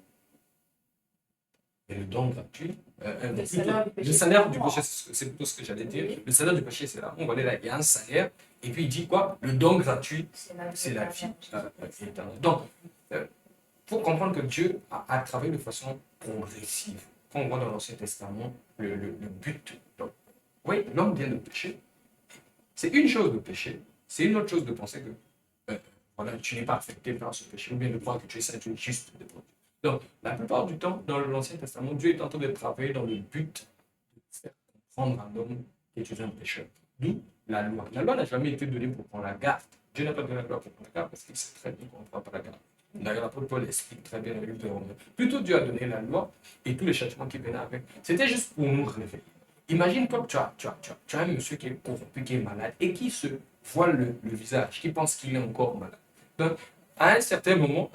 Et le don gratuit, le salaire du péché, c'est plutôt ce que j'allais dire. Le salaire du péché, c'est là. On va aller là, il y a un salaire. Et puis il dit quoi? Le don gratuit, c'est la vie éternelle. Donc, il faut comprendre que Dieu a travaillé de façon progressive. Quand on voit dans l'Ancien Testament le but. Donc, oui, l'homme vient de pécher. C'est une chose de pécher. C'est une autre chose de penser que voilà, tu n'es pas affecté par ce péché. Ou bien de croire que tu es saint, tu es juste devant Dieu. Donc, la plupart du temps, dans l'Ancien Testament, Dieu est en train de travailler dans le but de faire comprendre à l'homme qui est un pécheur. D'où la loi. La loi n'a jamais été donnée pour qu'on la garde. Dieu n'a pas donné la loi pour qu'on la garde parce qu'il sait très bien qu'on ne va pas la garder. D'ailleurs, l'apôtre Paul explique très bien dans le livre de Romains. Plutôt Dieu a donné la loi et tous les châtiments qui venaient avec. C'était juste pour nous réveiller. Imagine-toi que tu as un monsieur qui est corrompu, qui est malade et qui se voile le visage, qui pense qu'il est encore malade. Donc, à un certain moment,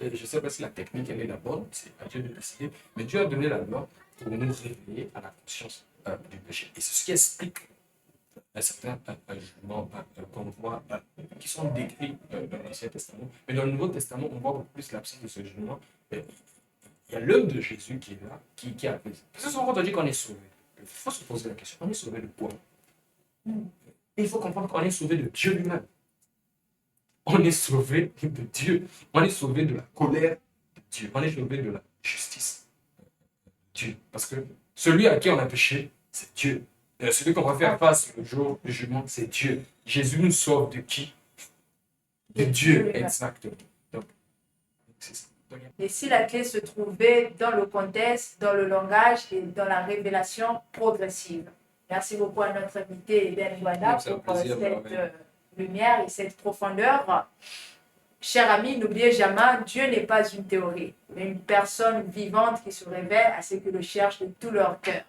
je ne sais pas si la technique elle est la bonne, c'est à Dieu de décider, mais Dieu a donné la loi pour nous réveiller à la conscience du péché. Et c'est ce qui explique certains jugements qu'on voit qui sont décrits dans l'Ancien Testament. Mais dans le Nouveau Testament, on voit beaucoup plus l'absence de ce jugement. Il y a l'œuvre de Jésus qui est là, qui a pris. Parce que souvent, quand on dit qu'on est sauvé, il faut se poser la question, on est sauvé de quoi? Et il faut comprendre qu'on est sauvé de Dieu lui-même. On est sauvé de Dieu. On est sauvé de la colère de Dieu. On est sauvé de la justice de Dieu. Parce que celui à qui on a péché, c'est Dieu. Celui qu'on va faire face le jour du jugement, c'est Dieu. Jésus nous sauve de qui? De Dieu, exactement. Donc, Et si la clé se trouvait dans le contexte, dans le langage et dans la révélation progressive. Merci beaucoup à notre invité Ben Wada pour cette lumière et cette profondeur. Chers amis, n'oubliez jamais, Dieu n'est pas une théorie, mais une personne vivante qui se révèle à ceux qui le cherchent de tout leur cœur.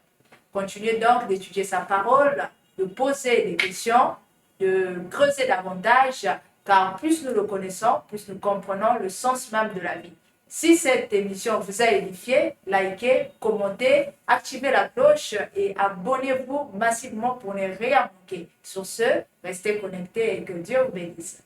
Continuez donc d'étudier sa parole, de poser des questions, de creuser davantage, car plus nous le connaissons, plus nous comprenons le sens même de la vie. Si cette émission vous a édifié, likez, commentez, activez la cloche et abonnez-vous massivement pour ne rien manquer. Sur ce, restez connectés et que Dieu vous bénisse.